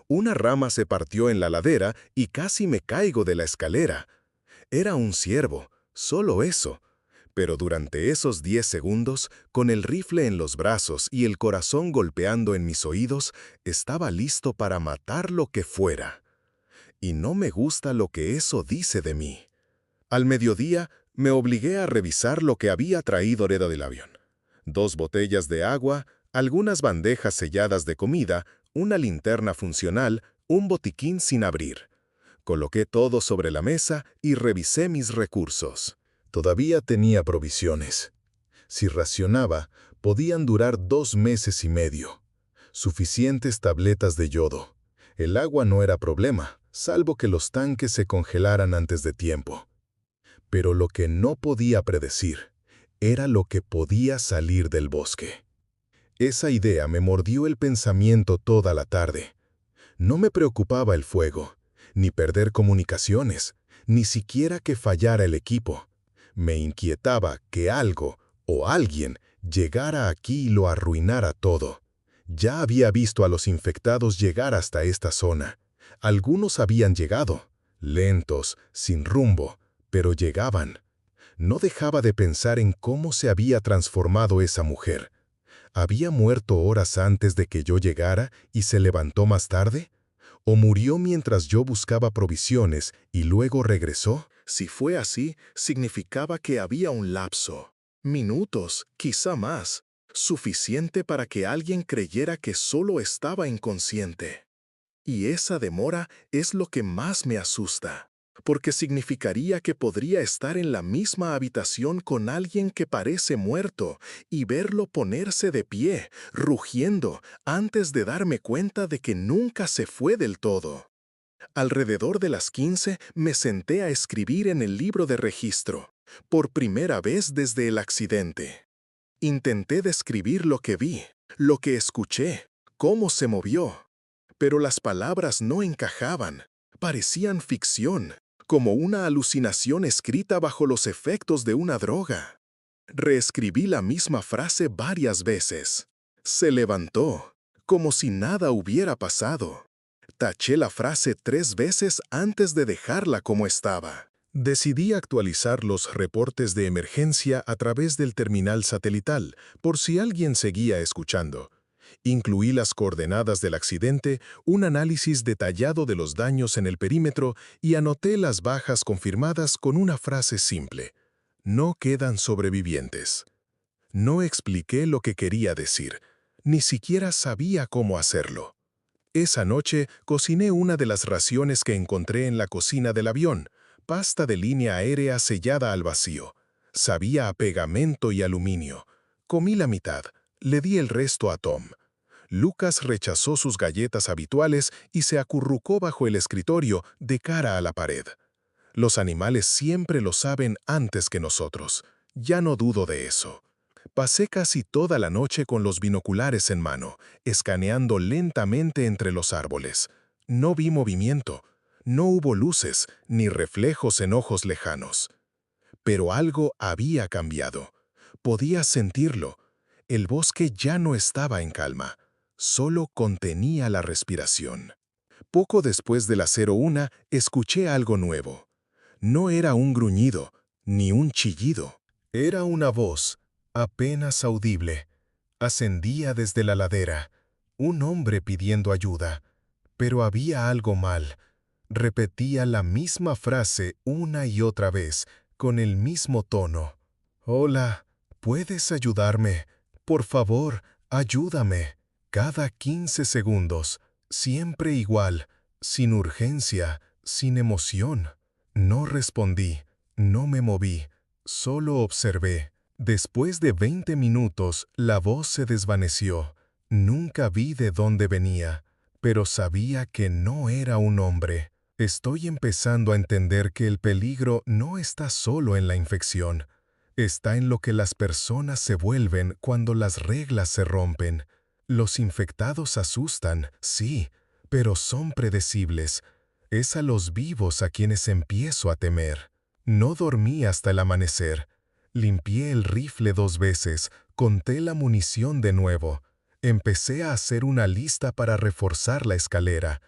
Una rama se partió en la ladera y casi me caigo de la escalera. Era un ciervo, solo eso. Pero durante esos 10 segundos, con el rifle en los brazos y el corazón golpeando en mis oídos, estaba listo para matar lo que fuera. Y no me gusta lo que eso dice de mí. Al mediodía, me obligué a revisar lo que había traído Reda del avión. 2 botellas de agua, algunas bandejas selladas de comida, una linterna funcional, un botiquín sin abrir. Coloqué todo sobre la mesa y revisé mis recursos. Todavía tenía provisiones. Si racionaba, podían durar 2 meses y medio. Suficientes tabletas de yodo. El agua no era problema, salvo que los tanques se congelaran antes de tiempo. Pero lo que no podía predecir era lo que podía salir del bosque. Esa idea me mordió el pensamiento toda la tarde. No me preocupaba el fuego, ni perder comunicaciones, ni siquiera que fallara el equipo. Me inquietaba que algo o alguien llegara aquí y lo arruinara todo. Ya había visto a los infectados llegar hasta esta zona. Algunos habían llegado, lentos, sin rumbo, pero llegaban. No dejaba de pensar en cómo se había transformado esa mujer. ¿Había muerto horas antes de que yo llegara y se levantó más tarde? ¿O murió mientras yo buscaba provisiones y luego regresó? Si fue así, significaba que había un lapso. Minutos, quizá más. Suficiente para que alguien creyera que solo estaba inconsciente. Y esa demora es lo que más me asusta, porque significaría que podría estar en la misma habitación con alguien que parece muerto y verlo ponerse de pie, rugiendo, antes de darme cuenta de que nunca se fue del todo. Alrededor de las 15 me senté a escribir en el libro de registro, por primera vez desde el accidente. Intenté describir lo que vi, lo que escuché, cómo se movió. Pero las palabras no encajaban, parecían ficción, como una alucinación escrita bajo los efectos de una droga. Reescribí la misma frase varias veces. Se levantó, como si nada hubiera pasado. Taché la frase 3 veces antes de dejarla como estaba. Decidí actualizar los reportes de emergencia a través del terminal satelital, por si alguien seguía escuchando. Incluí las coordenadas del accidente, un análisis detallado de los daños en el perímetro y anoté las bajas confirmadas con una frase simple. No quedan sobrevivientes. No expliqué lo que quería decir. Ni siquiera sabía cómo hacerlo. Esa noche cociné una de las raciones que encontré en la cocina del avión, pasta de línea aérea sellada al vacío. Sabía a pegamento y aluminio. Comí la mitad. Le di el resto a Tom. Lucas rechazó sus galletas habituales y se acurrucó bajo el escritorio de cara a la pared. Los animales siempre lo saben antes que nosotros. Ya no dudo de eso. Pasé casi toda la noche con los binoculares en mano, escaneando lentamente entre los árboles. No vi movimiento. No hubo luces ni reflejos en ojos lejanos. Pero algo había cambiado. Podía sentirlo. El bosque ya no estaba en calma, solo contenía la respiración. Poco después de las 01, escuché algo nuevo. No era un gruñido, ni un chillido. Era una voz, apenas audible. Ascendía desde la ladera, un hombre pidiendo ayuda. Pero había algo mal. Repetía la misma frase una y otra vez, con el mismo tono. «Hola, ¿puedes ayudarme? Por favor, ayúdame». Cada 15 segundos, siempre igual, sin urgencia, sin emoción. No respondí, no me moví, solo observé. Después de 20 minutos, la voz se desvaneció. Nunca vi de dónde venía, pero sabía que no era un hombre. Estoy empezando a entender que el peligro no está solo en la infección. Está en lo que las personas se vuelven cuando las reglas se rompen. Los infectados asustan, sí, pero son predecibles. Es a los vivos a quienes empiezo a temer. No dormí hasta el amanecer. Limpié el rifle 2 veces, conté la munición de nuevo. Empecé a hacer una lista para reforzar la escalera.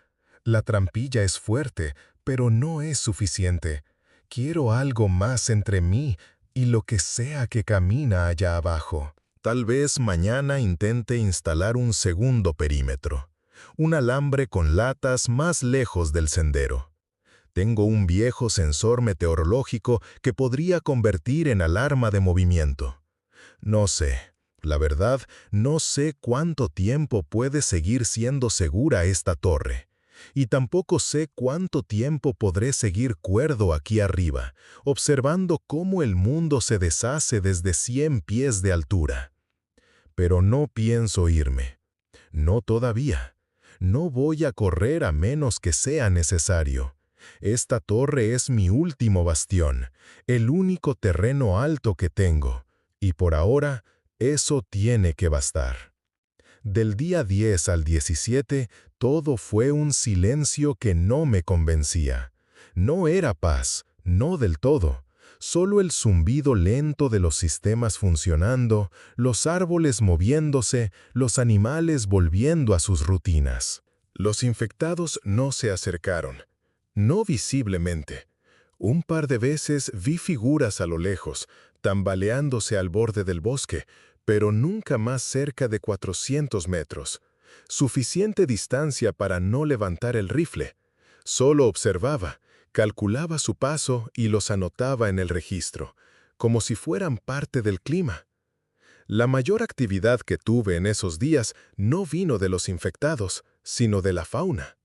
La trampilla es fuerte, pero no es suficiente. Quiero algo más entre mí y lo que sea que camina allá abajo. Tal vez mañana intente instalar un segundo perímetro. Un alambre con latas más lejos del sendero. Tengo un viejo sensor meteorológico que podría convertir en alarma de movimiento. No sé, la verdad, no sé cuánto tiempo puede seguir siendo segura esta torre. Y tampoco sé cuánto tiempo podré seguir cuerdo aquí arriba, observando cómo el mundo se deshace desde 100 pies de altura. Pero no pienso irme. No todavía. No voy a correr a menos que sea necesario. Esta torre es mi último bastión, el único terreno alto que tengo, y por ahora eso tiene que bastar. Del día 10 al 17, todo fue un silencio que no me convencía. No era paz, no del todo. Solo el zumbido lento de los sistemas funcionando, los árboles moviéndose, los animales volviendo a sus rutinas. Los infectados no se acercaron. No visiblemente. Un par de veces vi figuras a lo lejos, tambaleándose al borde del bosque, pero nunca más cerca de 400 metros. Suficiente distancia para no levantar el rifle. Solo observaba, calculaba su paso y los anotaba en el registro, como si fueran parte del clima. La mayor actividad que tuve en esos días no vino de los infectados, sino de la fauna.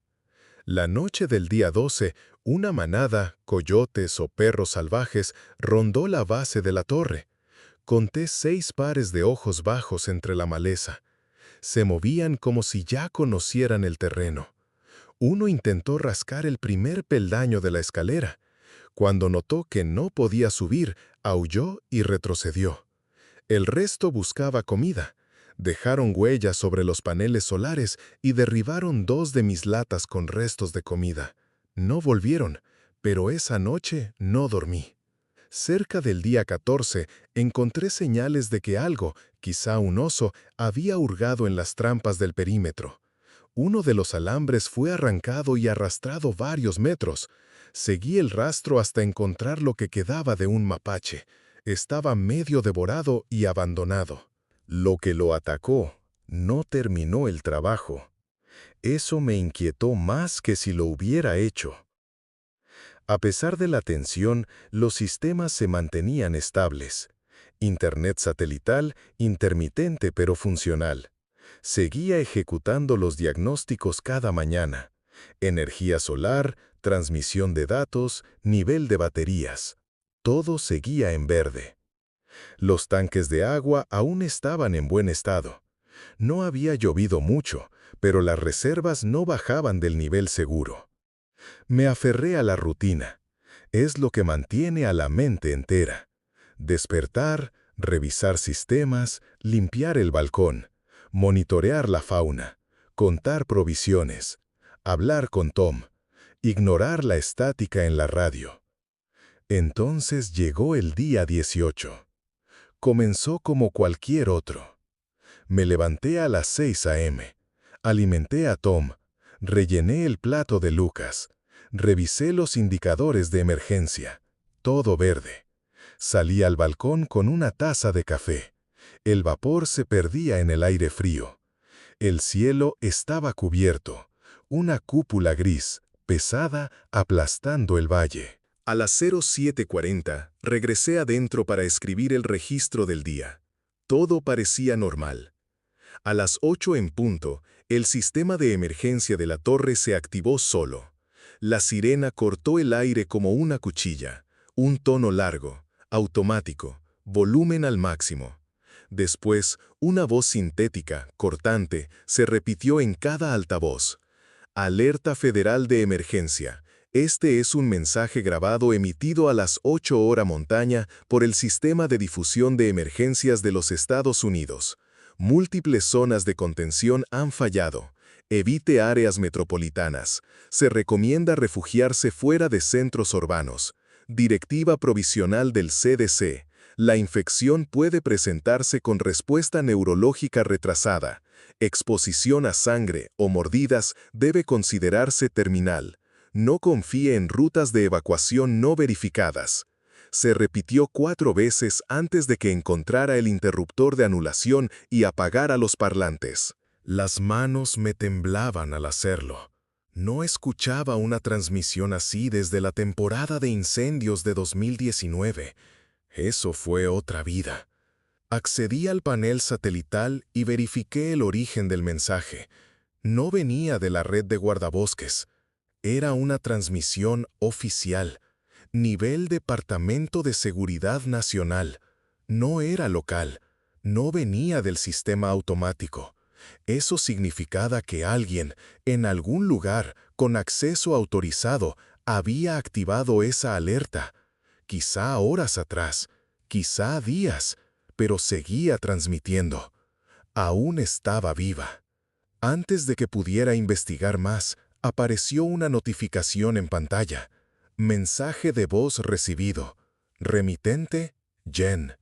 La noche del día 12, una manada, coyotes o perros salvajes, rondó la base de la torre. Conté 6 pares de ojos bajos entre la maleza. Se movían como si ya conocieran el terreno. Uno intentó rascar el primer peldaño de la escalera. Cuando notó que no podía subir, aulló y retrocedió. El resto buscaba comida. Dejaron huellas sobre los paneles solares y derribaron 2 de mis latas con restos de comida. No volvieron, pero esa noche no dormí. Cerca del día 14, encontré señales de que algo, quizá un oso, había hurgado en las trampas del perímetro. Uno de los alambres fue arrancado y arrastrado varios metros. Seguí el rastro hasta encontrar lo que quedaba de un mapache. Estaba medio devorado y abandonado. Lo que lo atacó no terminó el trabajo. Eso me inquietó más que si lo hubiera hecho. A pesar de la tensión, los sistemas se mantenían estables. Internet satelital, intermitente pero funcional. Seguía ejecutando los diagnósticos cada mañana. Energía solar, transmisión de datos, nivel de baterías. Todo seguía en verde. Los tanques de agua aún estaban en buen estado. No había llovido mucho, pero las reservas no bajaban del nivel seguro. Me aferré a la rutina. Es lo que mantiene a la mente entera. Despertar, revisar sistemas, limpiar el balcón, monitorear la fauna, contar provisiones, hablar con Tom. ignorar la estática en la radio. Entonces llegó el día 18. Comenzó como cualquier otro. Me levanté a las 6 a.m., alimenté a Tom, rellené el plato de Lucas, revisé los indicadores de emergencia, todo verde. Salí al balcón con una taza de café. El vapor se perdía en el aire frío. El cielo estaba cubierto, una cúpula gris, pesada, aplastando el valle. A las 07:40 regresé adentro para escribir el registro del día. Todo parecía normal. A las 8 en punto, el sistema de emergencia de la torre se activó solo. La sirena cortó el aire como una cuchilla, un tono largo, automático, volumen al máximo. Después, una voz sintética, cortante, se repitió en cada altavoz. Alerta federal de emergencia. Este es un mensaje grabado emitido a las 8 horas montaña por el Sistema de Difusión de Emergencias de los Estados Unidos. Múltiples zonas de contención han fallado. Evite áreas metropolitanas. Se recomienda refugiarse fuera de centros urbanos. Directiva provisional del CDC. La infección puede presentarse con respuesta neurológica retrasada. Exposición a sangre o mordidas debe considerarse terminal. No confíe en rutas de evacuación no verificadas. Se repitió 4 veces antes de que encontrara el interruptor de anulación y apagara los parlantes. Las manos me temblaban al hacerlo. No escuchaba una transmisión así desde la temporada de incendios de 2019. Eso fue otra vida. Accedí al panel satelital y verifiqué el origen del mensaje. No venía de la red de guardabosques. Era una transmisión oficial. Nivel Departamento de Seguridad Nacional. No era local. No venía del sistema automático. Eso significaba que alguien, en algún lugar, con acceso autorizado, había activado esa alerta. Quizá horas atrás, quizá días, pero seguía transmitiendo. Aún estaba viva. Antes de que pudiera investigar más, apareció una notificación en pantalla. Mensaje de voz recibido. Remitente, Jen.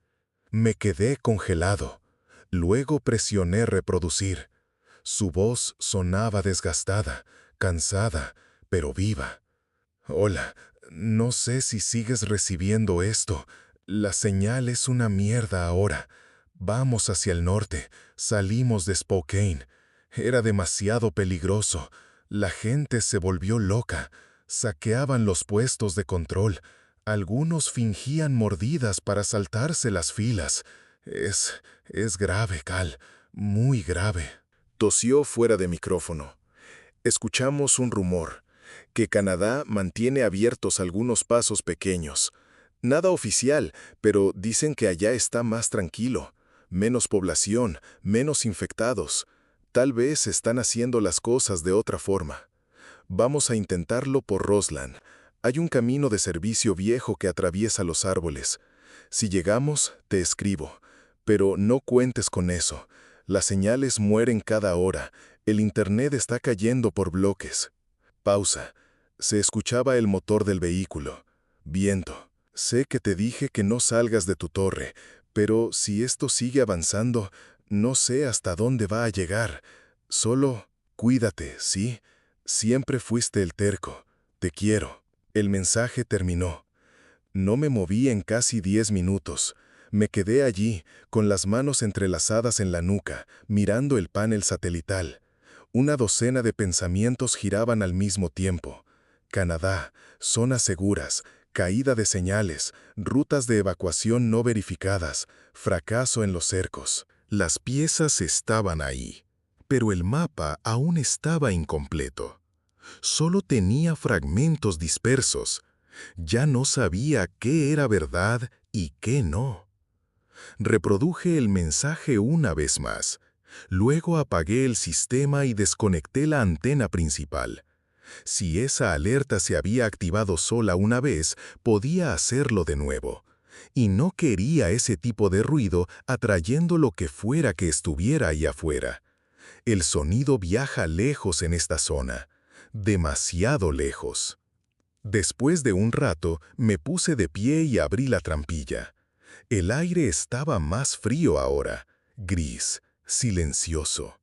Me quedé congelado. Luego presioné reproducir. Su voz sonaba desgastada, cansada, pero viva. Hola, no sé si sigues recibiendo esto. La señal es una mierda ahora. Vamos hacia el norte. Salimos de Spokane. Era demasiado peligroso. La gente se volvió loca. Saqueaban los puestos de control. Algunos fingían mordidas para saltarse las filas. Es grave, Cal. Muy grave. Tosió fuera de micrófono. Escuchamos un rumor. Que Canadá mantiene abiertos algunos pasos pequeños. Nada oficial, pero dicen que allá está más tranquilo. Menos población, menos infectados. Tal vez están haciendo las cosas de otra forma. Vamos a intentarlo por Roseland. Hay un camino de servicio viejo que atraviesa los árboles. Si llegamos, te escribo. Pero no cuentes con eso. Las señales mueren cada hora. El internet está cayendo por bloques. Pausa. Se escuchaba el motor del vehículo. Viento. Sé que te dije que no salgas de tu torre, pero si esto sigue avanzando, no sé hasta dónde va a llegar. Solo cuídate, ¿sí? Siempre fuiste el terco. Te quiero. El mensaje terminó. No me moví en casi 10 minutos. Me quedé allí, con las manos entrelazadas en la nuca, mirando el panel satelital. Una docena de pensamientos giraban al mismo tiempo. Canadá, zonas seguras, caída de señales, rutas de evacuación no verificadas, fracaso en los cercos. Las piezas estaban ahí, pero el mapa aún estaba incompleto. Solo tenía fragmentos dispersos. Ya no sabía qué era verdad y qué no. Reproduje el mensaje una vez más. Luego apagué el sistema y desconecté la antena principal. Si esa alerta se había activado sola una vez, podía hacerlo de nuevo. Y no quería ese tipo de ruido atrayendo lo que fuera que estuviera ahí afuera. El sonido viaja lejos en esta zona. demasiado lejos. Después de un rato, me puse de pie y abrí la trampilla. El aire estaba más frío ahora, gris, silencioso.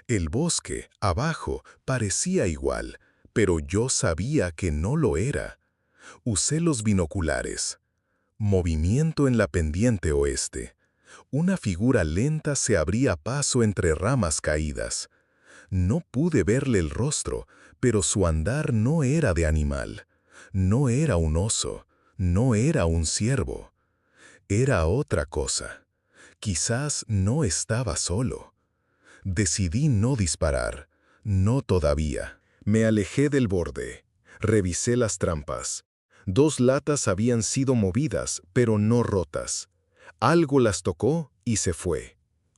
El bosque, abajo, parecía igual, pero yo sabía que no lo era. Usé los binoculares. Movimiento en la pendiente oeste. Una figura lenta se abría paso entre ramas caídas. No pude verle el rostro, pero su andar no era de animal. No era un oso, no era un ciervo. Era otra cosa. Quizás no estaba solo. Decidí no disparar. No todavía. Me alejé del borde. Revisé las trampas. 2 latas habían sido movidas, pero no rotas. Algo las tocó y se fue.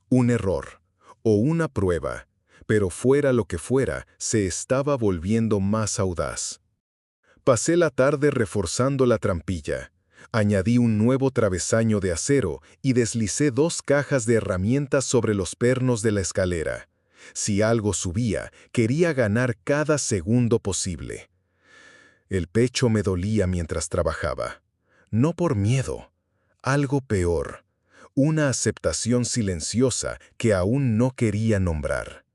Un error. O una prueba. Pero fuera lo que fuera, se estaba volviendo más audaz. Pasé la tarde reforzando la trampilla. Añadí un nuevo travesaño de acero y deslicé 2 cajas de herramientas sobre los pernos de la escalera. Si algo subía, quería ganar cada segundo posible. El pecho me dolía mientras trabajaba. No por miedo. Algo peor. Una aceptación silenciosa que aún no quería nombrar.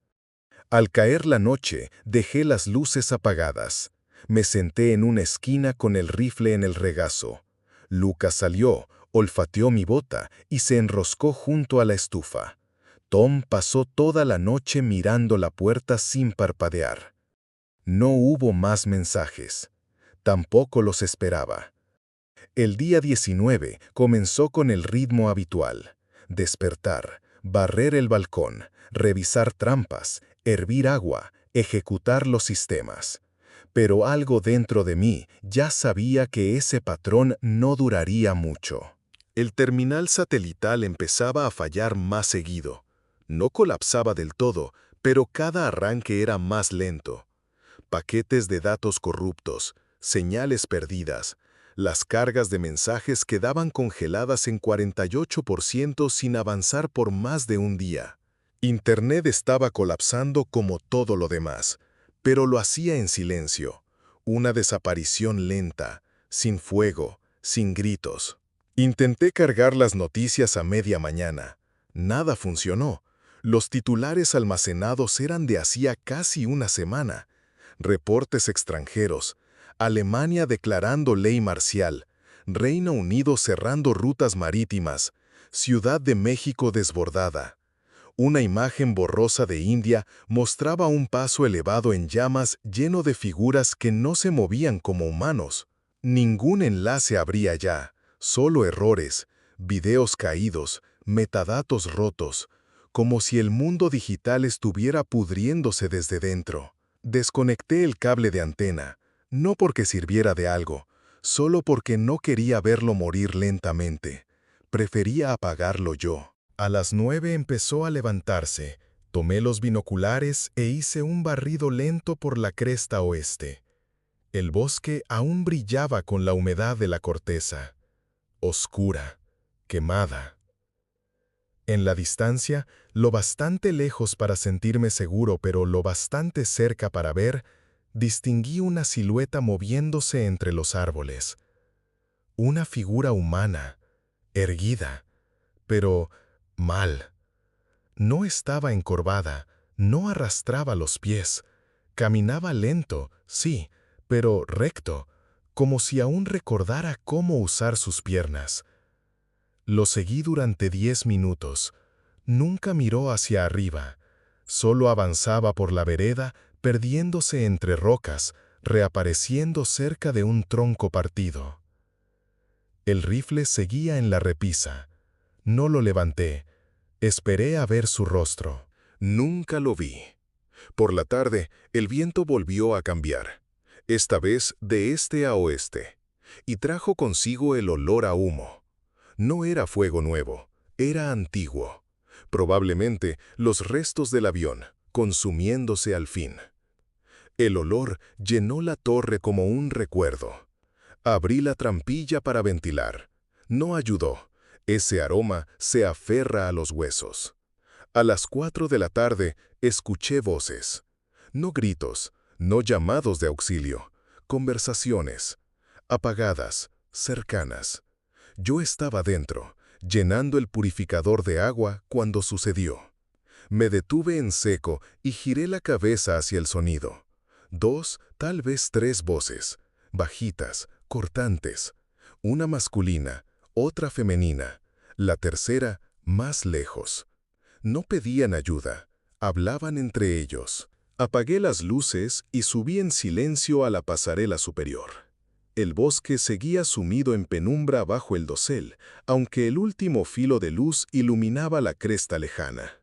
Al caer la noche, dejé las luces apagadas. Me senté en una esquina con el rifle en el regazo. Lucas salió, olfateó mi bota y se enroscó junto a la estufa. Tom pasó toda la noche mirando la puerta sin parpadear. No hubo más mensajes. Tampoco los esperaba. El día 19 comenzó con el ritmo habitual. Despertar, barrer el balcón, revisar trampas, hervir agua, ejecutar los sistemas. Pero algo dentro de mí ya sabía que ese patrón no duraría mucho. El terminal satelital empezaba a fallar más seguido. No colapsaba del todo, pero cada arranque era más lento. Paquetes de datos corruptos, señales perdidas. Las cargas de mensajes quedaban congeladas en 48% sin avanzar por más de un día. Internet estaba colapsando como todo lo demás, pero lo hacía en silencio. Una desaparición lenta, sin fuego, sin gritos. Intenté cargar las noticias a media mañana. Nada funcionó. Los titulares almacenados eran de hacía casi una semana. Reportes extranjeros. Alemania declarando ley marcial. Reino Unido cerrando rutas marítimas. Ciudad de México desbordada. Una imagen borrosa de India mostraba un paso elevado en llamas lleno de figuras que no se movían como humanos. Ningún enlace habría ya, solo errores, videos caídos, metadatos rotos, como si el mundo digital estuviera pudriéndose desde dentro. Desconecté el cable de antena, no porque sirviera de algo, solo porque no quería verlo morir lentamente. Prefería apagarlo yo. A las 9 empezó a levantarse. Tomé los binoculares e hice un barrido lento por la cresta oeste. El bosque aún brillaba con la humedad de la corteza. Oscura, quemada. En la distancia, lo bastante lejos para sentirme seguro, pero lo bastante cerca para ver, distinguí una silueta moviéndose entre los árboles. Una figura humana, erguida, pero mal. No estaba encorvada, no arrastraba los pies. Caminaba lento, sí, pero recto, como si aún recordara cómo usar sus piernas. Lo seguí durante 10 minutos. Nunca miró hacia arriba. Solo avanzaba por la vereda, perdiéndose entre rocas, reapareciendo cerca de un tronco partido. El rifle seguía en la repisa. No lo levanté. Esperé a ver su rostro. Nunca lo vi. Por la tarde, el viento volvió a cambiar, esta vez de este a oeste, y trajo consigo el olor a humo. No era fuego nuevo, era antiguo. Probablemente los restos del avión, consumiéndose al fin. El olor llenó la torre como un recuerdo. Abrí la trampilla para ventilar. No ayudó. Ese aroma se aferra a los huesos. A las 4 de la tarde escuché voces. No gritos, No llamados de auxilio, conversaciones, apagadas, cercanas. Yo estaba dentro, llenando el purificador de agua cuando sucedió. Me detuve en seco y giré la cabeza hacia el sonido. 2, tal vez 3 voces, bajitas, cortantes. Una masculina, otra femenina, la tercera más lejos. No pedían ayuda, hablaban entre ellos. Apagué las luces y subí en silencio a la pasarela superior. El bosque seguía sumido en penumbra bajo el dosel, aunque el último filo de luz iluminaba la cresta lejana.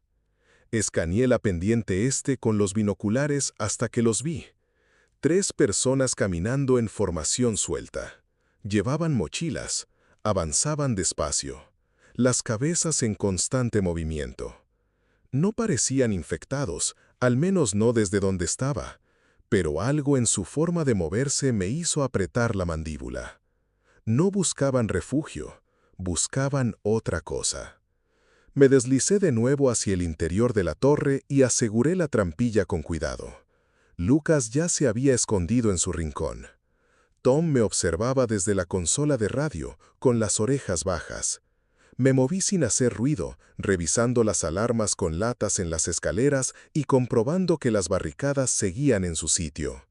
Escaneé la pendiente este con los binoculares hasta que los vi. 3 personas caminando en formación suelta. Llevaban mochilas, avanzaban despacio, las cabezas en constante movimiento. No parecían infectados, al menos no desde donde estaba, pero algo en su forma de moverse me hizo apretar la mandíbula. No buscaban refugio, buscaban otra cosa. Me deslicé de nuevo hacia el interior de la torre y aseguré la trampilla con cuidado. Lucas ya se había escondido en su rincón. Tom me observaba desde la consola de radio, con las orejas bajas. Me moví sin hacer ruido, revisando las alarmas con latas en las escaleras y comprobando que las barricadas seguían en su sitio.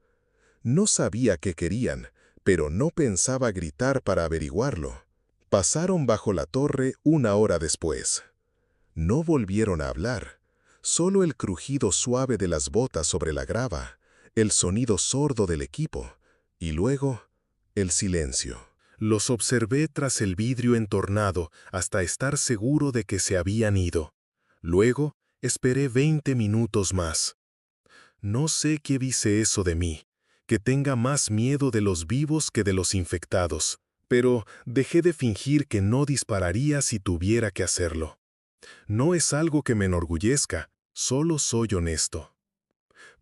No sabía qué querían, pero no pensaba gritar para averiguarlo. Pasaron bajo la torre 1 hora después. No volvieron a hablar, solo el crujido suave de las botas sobre la grava, el sonido sordo del equipo, y luego el silencio. Los observé tras el vidrio entornado hasta estar seguro de que se habían ido. Luego, esperé 20 minutos más. No sé qué dice eso de mí, que tenga más miedo de los vivos que de los infectados, pero dejé de fingir que no dispararía si tuviera que hacerlo. No es algo que me enorgullezca, solo soy honesto.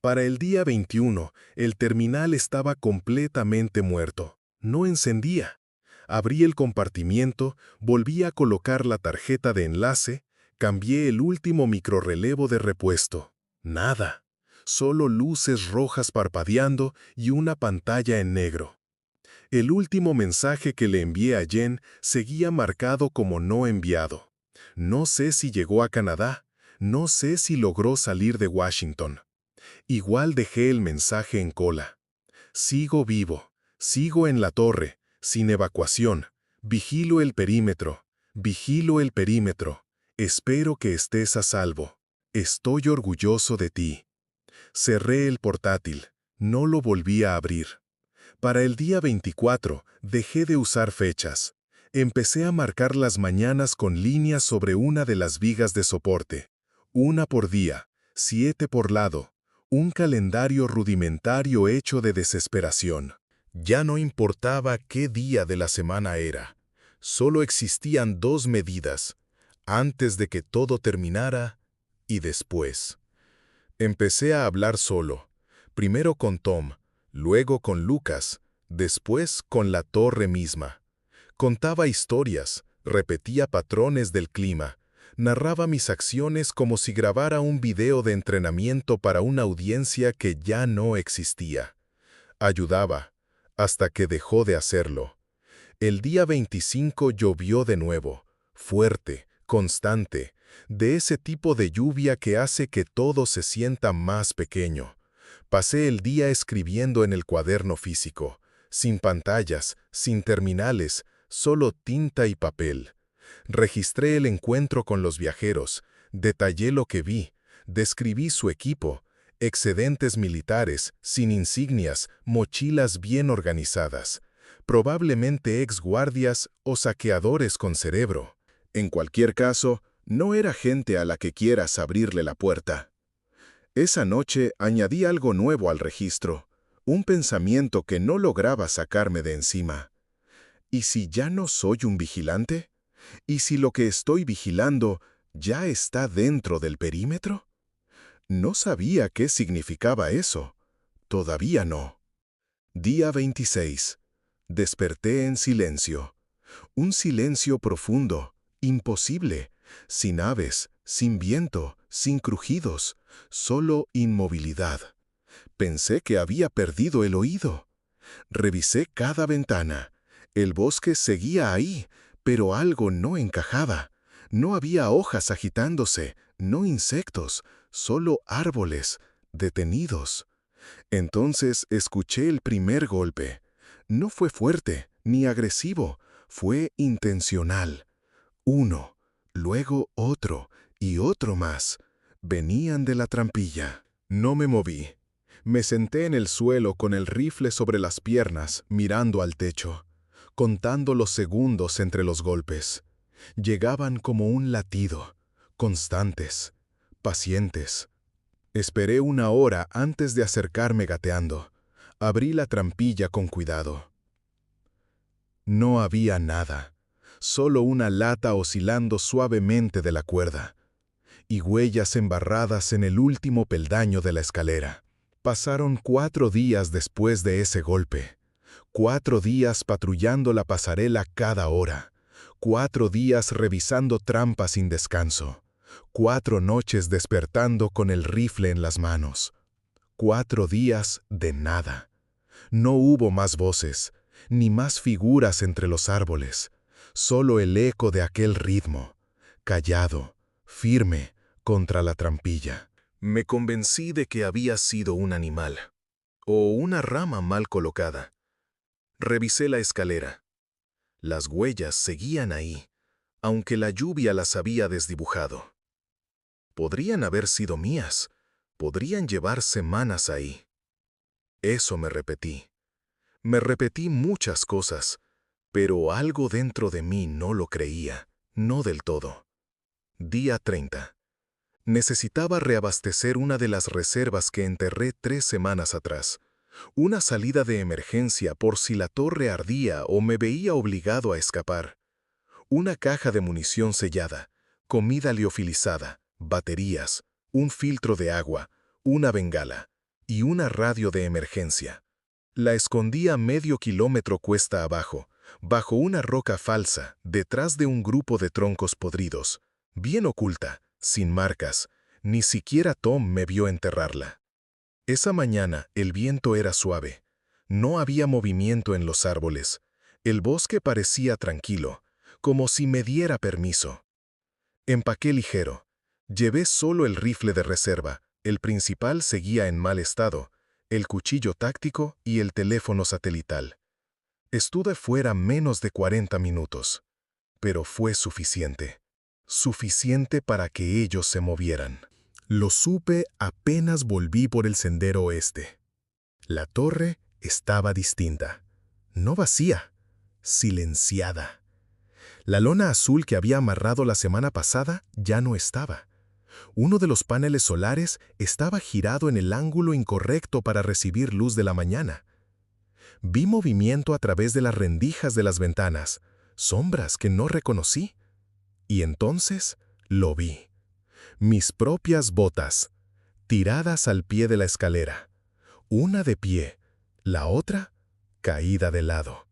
Para el día 21, el terminal estaba completamente muerto. No encendía. Abrí el compartimiento, volví a colocar la tarjeta de enlace, cambié el último microrrelevo de repuesto. Nada. Solo luces rojas parpadeando y una pantalla en negro. El último mensaje que le envié a Jen seguía marcado como no enviado. No sé si llegó a Canadá, no sé si logró salir de Washington. Igual dejé el mensaje en cola. Sigo vivo, sigo en la torre, sin evacuación. Vigilo el perímetro, espero que estés a salvo. Estoy orgulloso de ti. Cerré el portátil, no lo volví a abrir. Para el día 24, dejé de usar fechas. Empecé a marcar las mañanas con líneas sobre una de las vigas de soporte. 1 por día, 7 por lado. Un calendario rudimentario hecho de desesperación. Ya no importaba qué día de la semana era. Solo existían 2 medidas, antes de que todo terminara y después. Empecé a hablar solo, primero con Tom, luego con Lucas, después con la torre misma. Contaba historias, repetía patrones del clima, narraba mis acciones como si grabara un video de entrenamiento para una audiencia que ya no existía. Ayudaba, hasta que dejó de hacerlo. El día 25 llovió de nuevo, fuerte, constante, de ese tipo de lluvia que hace que todo se sienta más pequeño. Pasé el día escribiendo en el cuaderno físico, sin pantallas, sin terminales, solo tinta y papel. Registré el encuentro con los viajeros, detallé lo que vi, describí su equipo, excedentes militares, sin insignias, mochilas bien organizadas, probablemente exguardias o saqueadores con cerebro. En cualquier caso, no era gente a la que quieras abrirle la puerta. Esa noche añadí algo nuevo al registro, un pensamiento que no lograba sacarme de encima. ¿Y si ya no soy un vigilante? ¿Y si lo que estoy vigilando ya está dentro del perímetro? No sabía qué significaba eso. Todavía no. Día 26. Desperté en silencio. Un silencio profundo, imposible, sin aves, sin viento, sin crujidos, solo inmovilidad. Pensé que había perdido el oído. Revisé cada ventana. El bosque seguía ahí, pero algo no encajaba. No había hojas agitándose, no insectos, solo árboles, detenidos. Entonces escuché el primer golpe. No fue fuerte ni agresivo, fue intencional. Uno, luego otro y otro más. Venían de la trampilla. No me moví. Me senté en el suelo con el rifle sobre las piernas, mirando al techo, contando los segundos entre los golpes. Llegaban como un latido, constantes, pacientes. Esperé 1 hora antes de acercarme gateando. Abrí la trampilla con cuidado. No había nada, solo una lata oscilando suavemente de la cuerda, y huellas embarradas en el último peldaño de la escalera. Pasaron 4 días después de ese golpe. 4 días patrullando la pasarela cada hora. 4 días revisando trampas sin descanso. 4 noches despertando con el rifle en las manos. 4 días de nada. No hubo más voces, ni más figuras entre los árboles. Solo el eco de aquel ritmo, callado, firme, contra la trampilla. Me convencí de que había sido un animal, o una rama mal colocada. Revisé la escalera. Las huellas seguían ahí, aunque la lluvia las había desdibujado. Podrían haber sido mías, podrían llevar semanas ahí. Eso me repetí. Me repetí muchas cosas, pero algo dentro de mí no lo creía, no del todo. Día 30. Necesitaba reabastecer una de las reservas que enterré 3 semanas atrás. Una salida de emergencia por si la torre ardía o me veía obligado a escapar. Una caja de munición sellada, comida liofilizada, baterías, un filtro de agua, una bengala y una radio de emergencia. La escondí a medio kilómetro cuesta abajo, bajo una roca falsa, detrás de un grupo de troncos podridos, bien oculta, sin marcas. Ni siquiera Tom me vio enterrarla. Esa mañana el viento era suave. No había movimiento en los árboles. El bosque parecía tranquilo, como si me diera permiso. Empaqué ligero. Llevé solo el rifle de reserva, el principal seguía en mal estado, el cuchillo táctico y el teléfono satelital. Estuve fuera menos de 40 minutos, pero fue suficiente. Suficiente para que ellos se movieran. Lo supe apenas volví por el sendero oeste. La torre estaba distinta. No vacía, silenciada. La lona azul que había amarrado la semana pasada ya no estaba. Uno de los paneles solares estaba girado en el ángulo incorrecto para recibir luz de la mañana. Vi movimiento a través de las rendijas de las ventanas, sombras que no reconocí. Y entonces lo vi. Mis propias botas, tiradas al pie de la escalera. Una de pie, la otra caída de lado,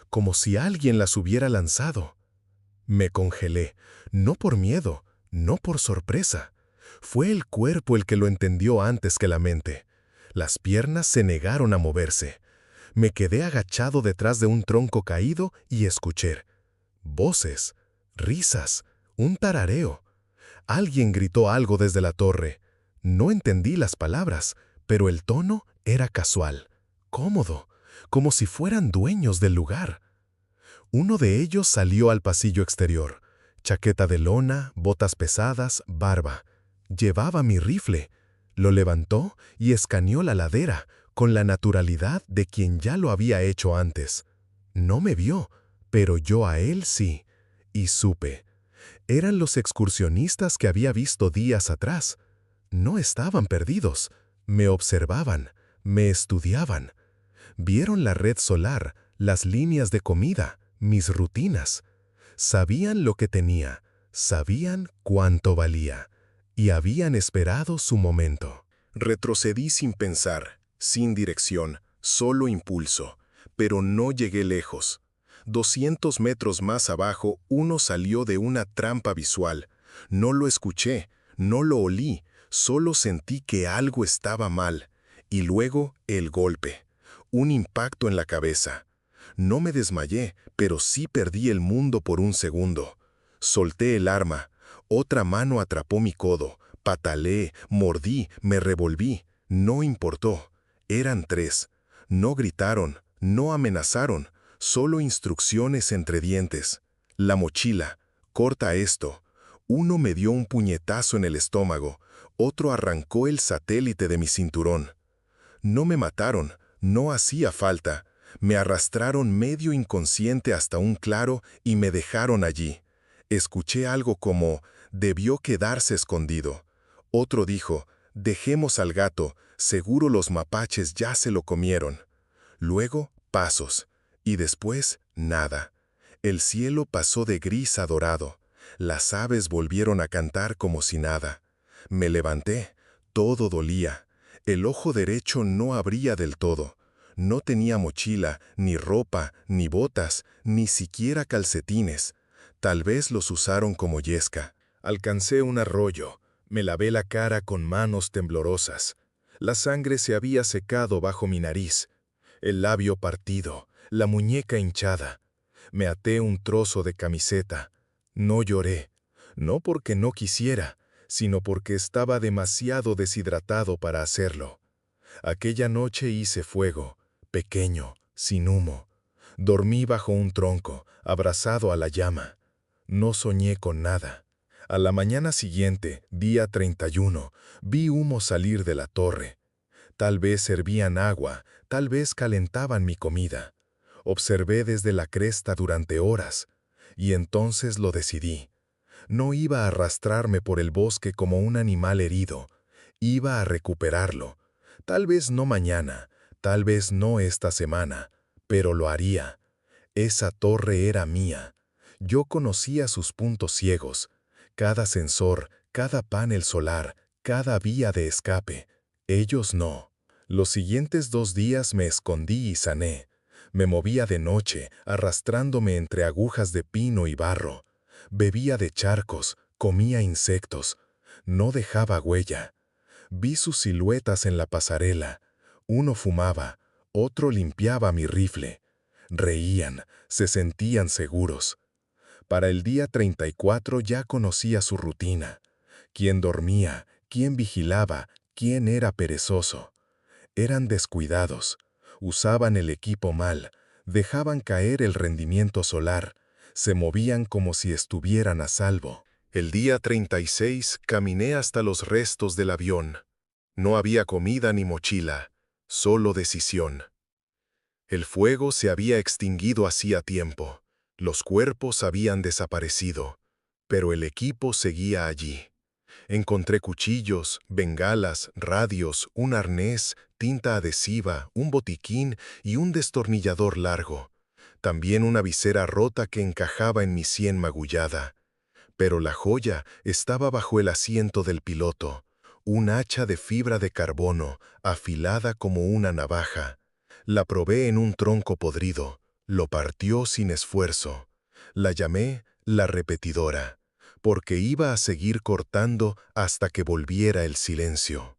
como si alguien las hubiera lanzado. Me congelé, no por miedo, no por sorpresa. Fue el cuerpo el que lo entendió antes que la mente. Las piernas se negaron a moverse. Me quedé agachado detrás de un tronco caído y escuché voces, risas, un tarareo. Alguien gritó algo desde la torre. No entendí las palabras, pero el tono era casual, cómodo, como si fueran dueños del lugar. Uno de ellos salió al pasillo exterior. Chaqueta de lona, botas pesadas, barba. Llevaba mi rifle. Lo levantó y escaneó la ladera, con la naturalidad de quien ya lo había hecho antes. No me vio, pero yo a él sí. Y supe. Eran los excursionistas que había visto días atrás. No estaban perdidos. Me observaban, me estudiaban. Vieron la red solar, las líneas de comida, mis rutinas. Sabían lo que tenía, sabían cuánto valía, y habían esperado su momento. Retrocedí sin pensar, sin dirección, solo impulso, pero no llegué lejos. 200 metros más abajo, uno salió de una trampa visual. No lo escuché, no lo olí, solo sentí que algo estaba mal. Y luego el golpe. Un impacto en la cabeza. No me desmayé, pero sí perdí el mundo por un segundo. Solté el arma. Otra mano atrapó mi codo. Pataleé, mordí, me revolví. No importó. Eran 3. No gritaron, no amenazaron, solo instrucciones entre dientes. La mochila. Corta esto. Uno me dio un puñetazo en el estómago. Otro arrancó el satélite de mi cinturón. No me mataron, no hacía falta. Me arrastraron medio inconsciente hasta un claro y me dejaron allí. Escuché algo como, debió quedarse escondido. Otro dijo, dejemos al gato, seguro los mapaches ya se lo comieron. Luego, pasos. Y después, nada. El cielo pasó de gris a dorado. Las aves volvieron a cantar como si nada. Me levanté. Todo dolía. El ojo derecho no abría del todo. No tenía mochila, ni ropa, ni botas, ni siquiera calcetines. Tal vez los usaron como yesca. Alcancé un arroyo. Me lavé la cara con manos temblorosas. La sangre se había secado bajo mi nariz. El labio partido, la muñeca hinchada. Me até un trozo de camiseta. No lloré. No porque no quisiera, sino porque estaba demasiado deshidratado para hacerlo. Aquella noche hice fuego, pequeño, sin humo. Dormí bajo un tronco, abrazado a la llama. No soñé con nada. A la mañana siguiente, día 31, vi humo salir de la torre. Tal vez servían agua, tal vez calentaban mi comida. Observé desde la cresta durante horas, y entonces lo decidí. No iba a arrastrarme por el bosque como un animal herido. Iba a recuperarlo. Tal vez no mañana, tal vez no esta semana, pero lo haría. Esa torre era mía. Yo conocía sus puntos ciegos, cada sensor, cada panel solar, cada vía de escape. Ellos no. Los siguientes 2 días me escondí y sané. Me movía de noche, arrastrándome entre agujas de pino y barro. Bebía de charcos, comía insectos. No dejaba huella. Vi sus siluetas en la pasarela. Uno fumaba, otro limpiaba mi rifle. Reían, se sentían seguros. Para el día 34 ya conocía su rutina. Quién dormía, quién vigilaba, quién era perezoso. Eran descuidados. Usaban el equipo mal, dejaban caer el rendimiento solar, se movían como si estuvieran a salvo. El día 36 caminé hasta los restos del avión. No había comida ni mochila, solo decisión. El fuego se había extinguido hacía tiempo, los cuerpos habían desaparecido, pero el equipo seguía allí. Encontré cuchillos, bengalas, radios, un arnés, tinta adhesiva, un botiquín y un destornillador largo. También una visera rota que encajaba en mi sien magullada. Pero la joya estaba bajo el asiento del piloto. Un hacha de fibra de carbono, afilada como una navaja. La probé en un tronco podrido. Lo partió sin esfuerzo. La llamé la repetidora, porque iba a seguir cortando hasta que volviera el silencio.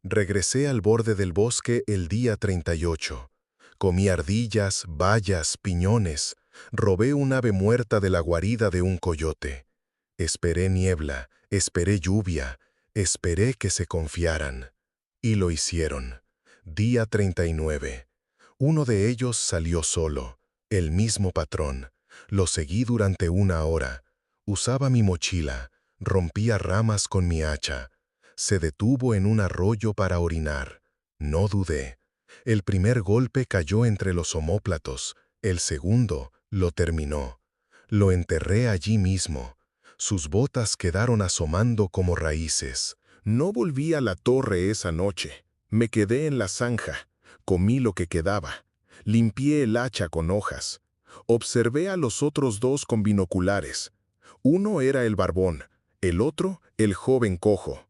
Regresé al borde del bosque el día 38. Comí ardillas, bayas, piñones. Robé un ave muerta de la guarida de un coyote. Esperé niebla, esperé lluvia, esperé que se confiaran. Y lo hicieron. Día 39. Uno de ellos salió solo, el mismo patrón. Lo seguí durante 1 hora. Usaba mi mochila, rompía ramas con mi hacha. Se detuvo en un arroyo para orinar. No dudé. El primer golpe cayó entre los omóplatos, el segundo lo terminó. Lo enterré allí mismo. Sus botas quedaron asomando como raíces. No volví a la torre esa noche. Me quedé en la zanja. Comí lo que quedaba. Limpié el hacha con hojas. Observé a los otros 2 con binoculares. Uno era el barbón, el otro el joven cojo.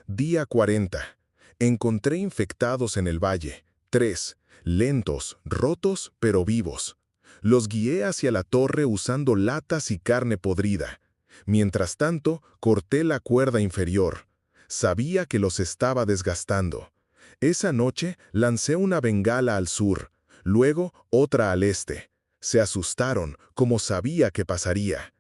Día 40. Encontré infectados en el valle. 3, lentos, rotos, pero vivos. Los guié hacia la torre usando latas y carne podrida. Mientras tanto, corté la cuerda inferior. Sabía que los estaba desgastando. Esa noche lancé una bengala al sur, luego otra al este. Se asustaron, como sabía que pasaría.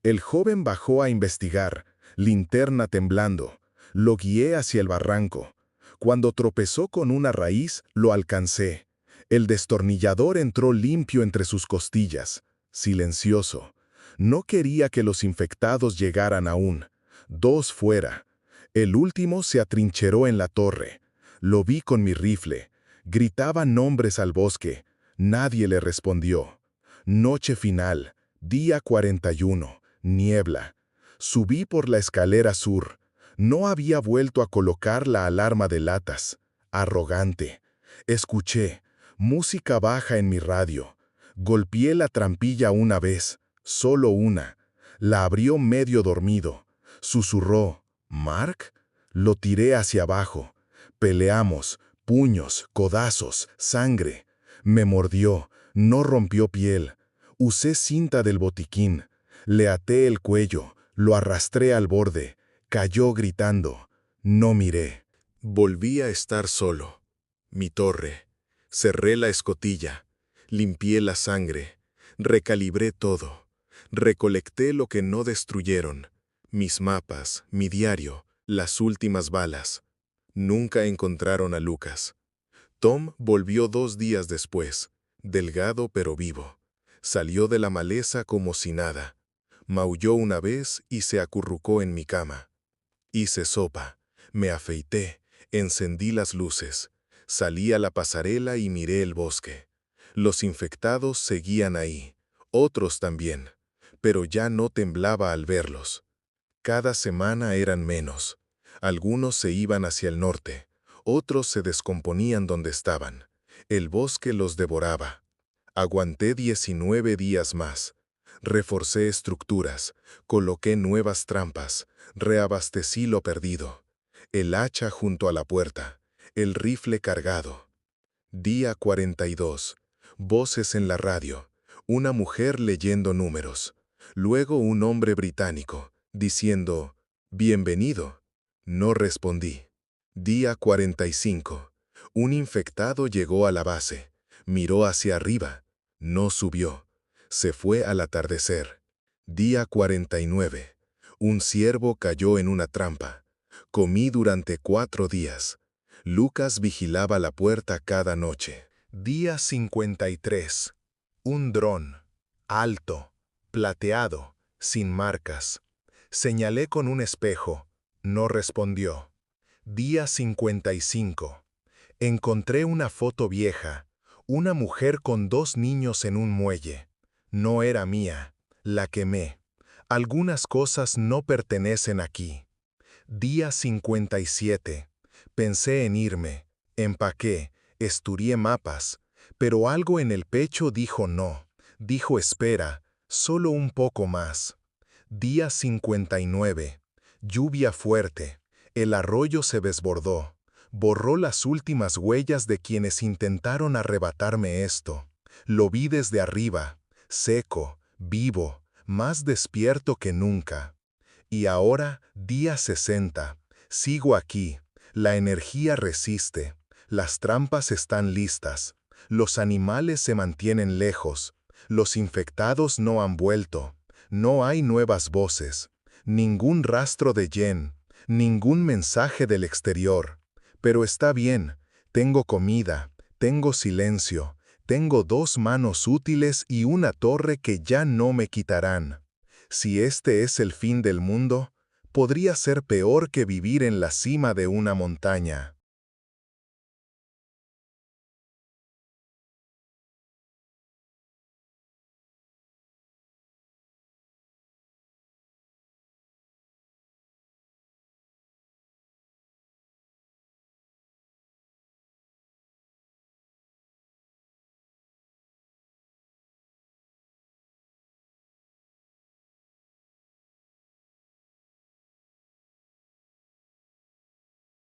El joven bajó a investigar, linterna temblando. Lo guié hacia el barranco. Cuando tropezó con una raíz, lo alcancé. El destornillador entró limpio entre sus costillas, silencioso. No quería que los infectados llegaran aún. 2 fuera. El último se atrincheró en la torre. Lo vi con mi rifle. Gritaba nombres al bosque. Nadie le respondió. Noche final, día 41, niebla. Subí por la escalera sur. No había vuelto a colocar la alarma de latas. Arrogante. Escuché. Música baja en mi radio. Golpeé la trampilla una vez, solo una. La abrió medio dormido. Susurró, ¿Mark? Lo tiré hacia abajo. Peleamos, puños, codazos, sangre. Me mordió, no rompió piel. Usé cinta del botiquín. Le até el cuello, lo arrastré al borde. Cayó gritando. No miré. Volví a estar solo. Mi torre. Cerré la escotilla. Limpié la sangre. Recalibré todo. Recolecté lo que no destruyeron. Mis mapas, mi diario, las últimas balas. Nunca encontraron a Lucas. Tom volvió 2 días después, delgado pero vivo. Salió de la maleza como si nada. Maulló una vez y se acurrucó en mi cama. Hice sopa, me afeité, encendí las luces. Salí a la pasarela y miré el bosque. Los infectados seguían ahí, otros también, pero ya no temblaba al verlos. Cada semana eran menos. Algunos se iban hacia el norte, otros se descomponían donde estaban. El bosque los devoraba. Aguanté 19 días más. Reforcé estructuras, coloqué nuevas trampas, reabastecí lo perdido. El hacha junto a la puerta, el rifle cargado. Día 42. Voces en la radio. Una mujer leyendo números. Luego un hombre británico, diciendo, «Bienvenido». No respondí. Día 45. Un infectado llegó a la base. Miró hacia arriba. No subió. Se fue al atardecer. Día 49. Un ciervo cayó en una trampa. Comí durante 4 días. Lucas vigilaba la puerta cada noche. Día 53. Un dron. Alto. Plateado. Sin marcas. Señalé con un espejo. No respondió. Día 55. Encontré una foto vieja. Una mujer con 2 niños en un muelle. No era mía. La quemé. Algunas cosas no pertenecen aquí. Día 57. Pensé en irme. Empaqué. Estudié mapas. Pero algo en el pecho dijo no. Dijo espera. Solo un poco más. Día 59. Lluvia fuerte. El arroyo se desbordó. Borró las últimas huellas de quienes intentaron arrebatarme esto. Lo vi desde arriba, seco, vivo, más despierto que nunca. Y ahora, día 60. Sigo aquí. La energía resiste. Las trampas están listas. Los animales se mantienen lejos. Los infectados no han vuelto. No hay nuevas voces. Ningún rastro de Jen. Ningún mensaje del exterior. Pero está bien. Tengo comida. Tengo silencio. Tengo 2 manos útiles y una torre que ya no me quitarán. Si este es el fin del mundo, podría ser peor que vivir en la cima de una montaña.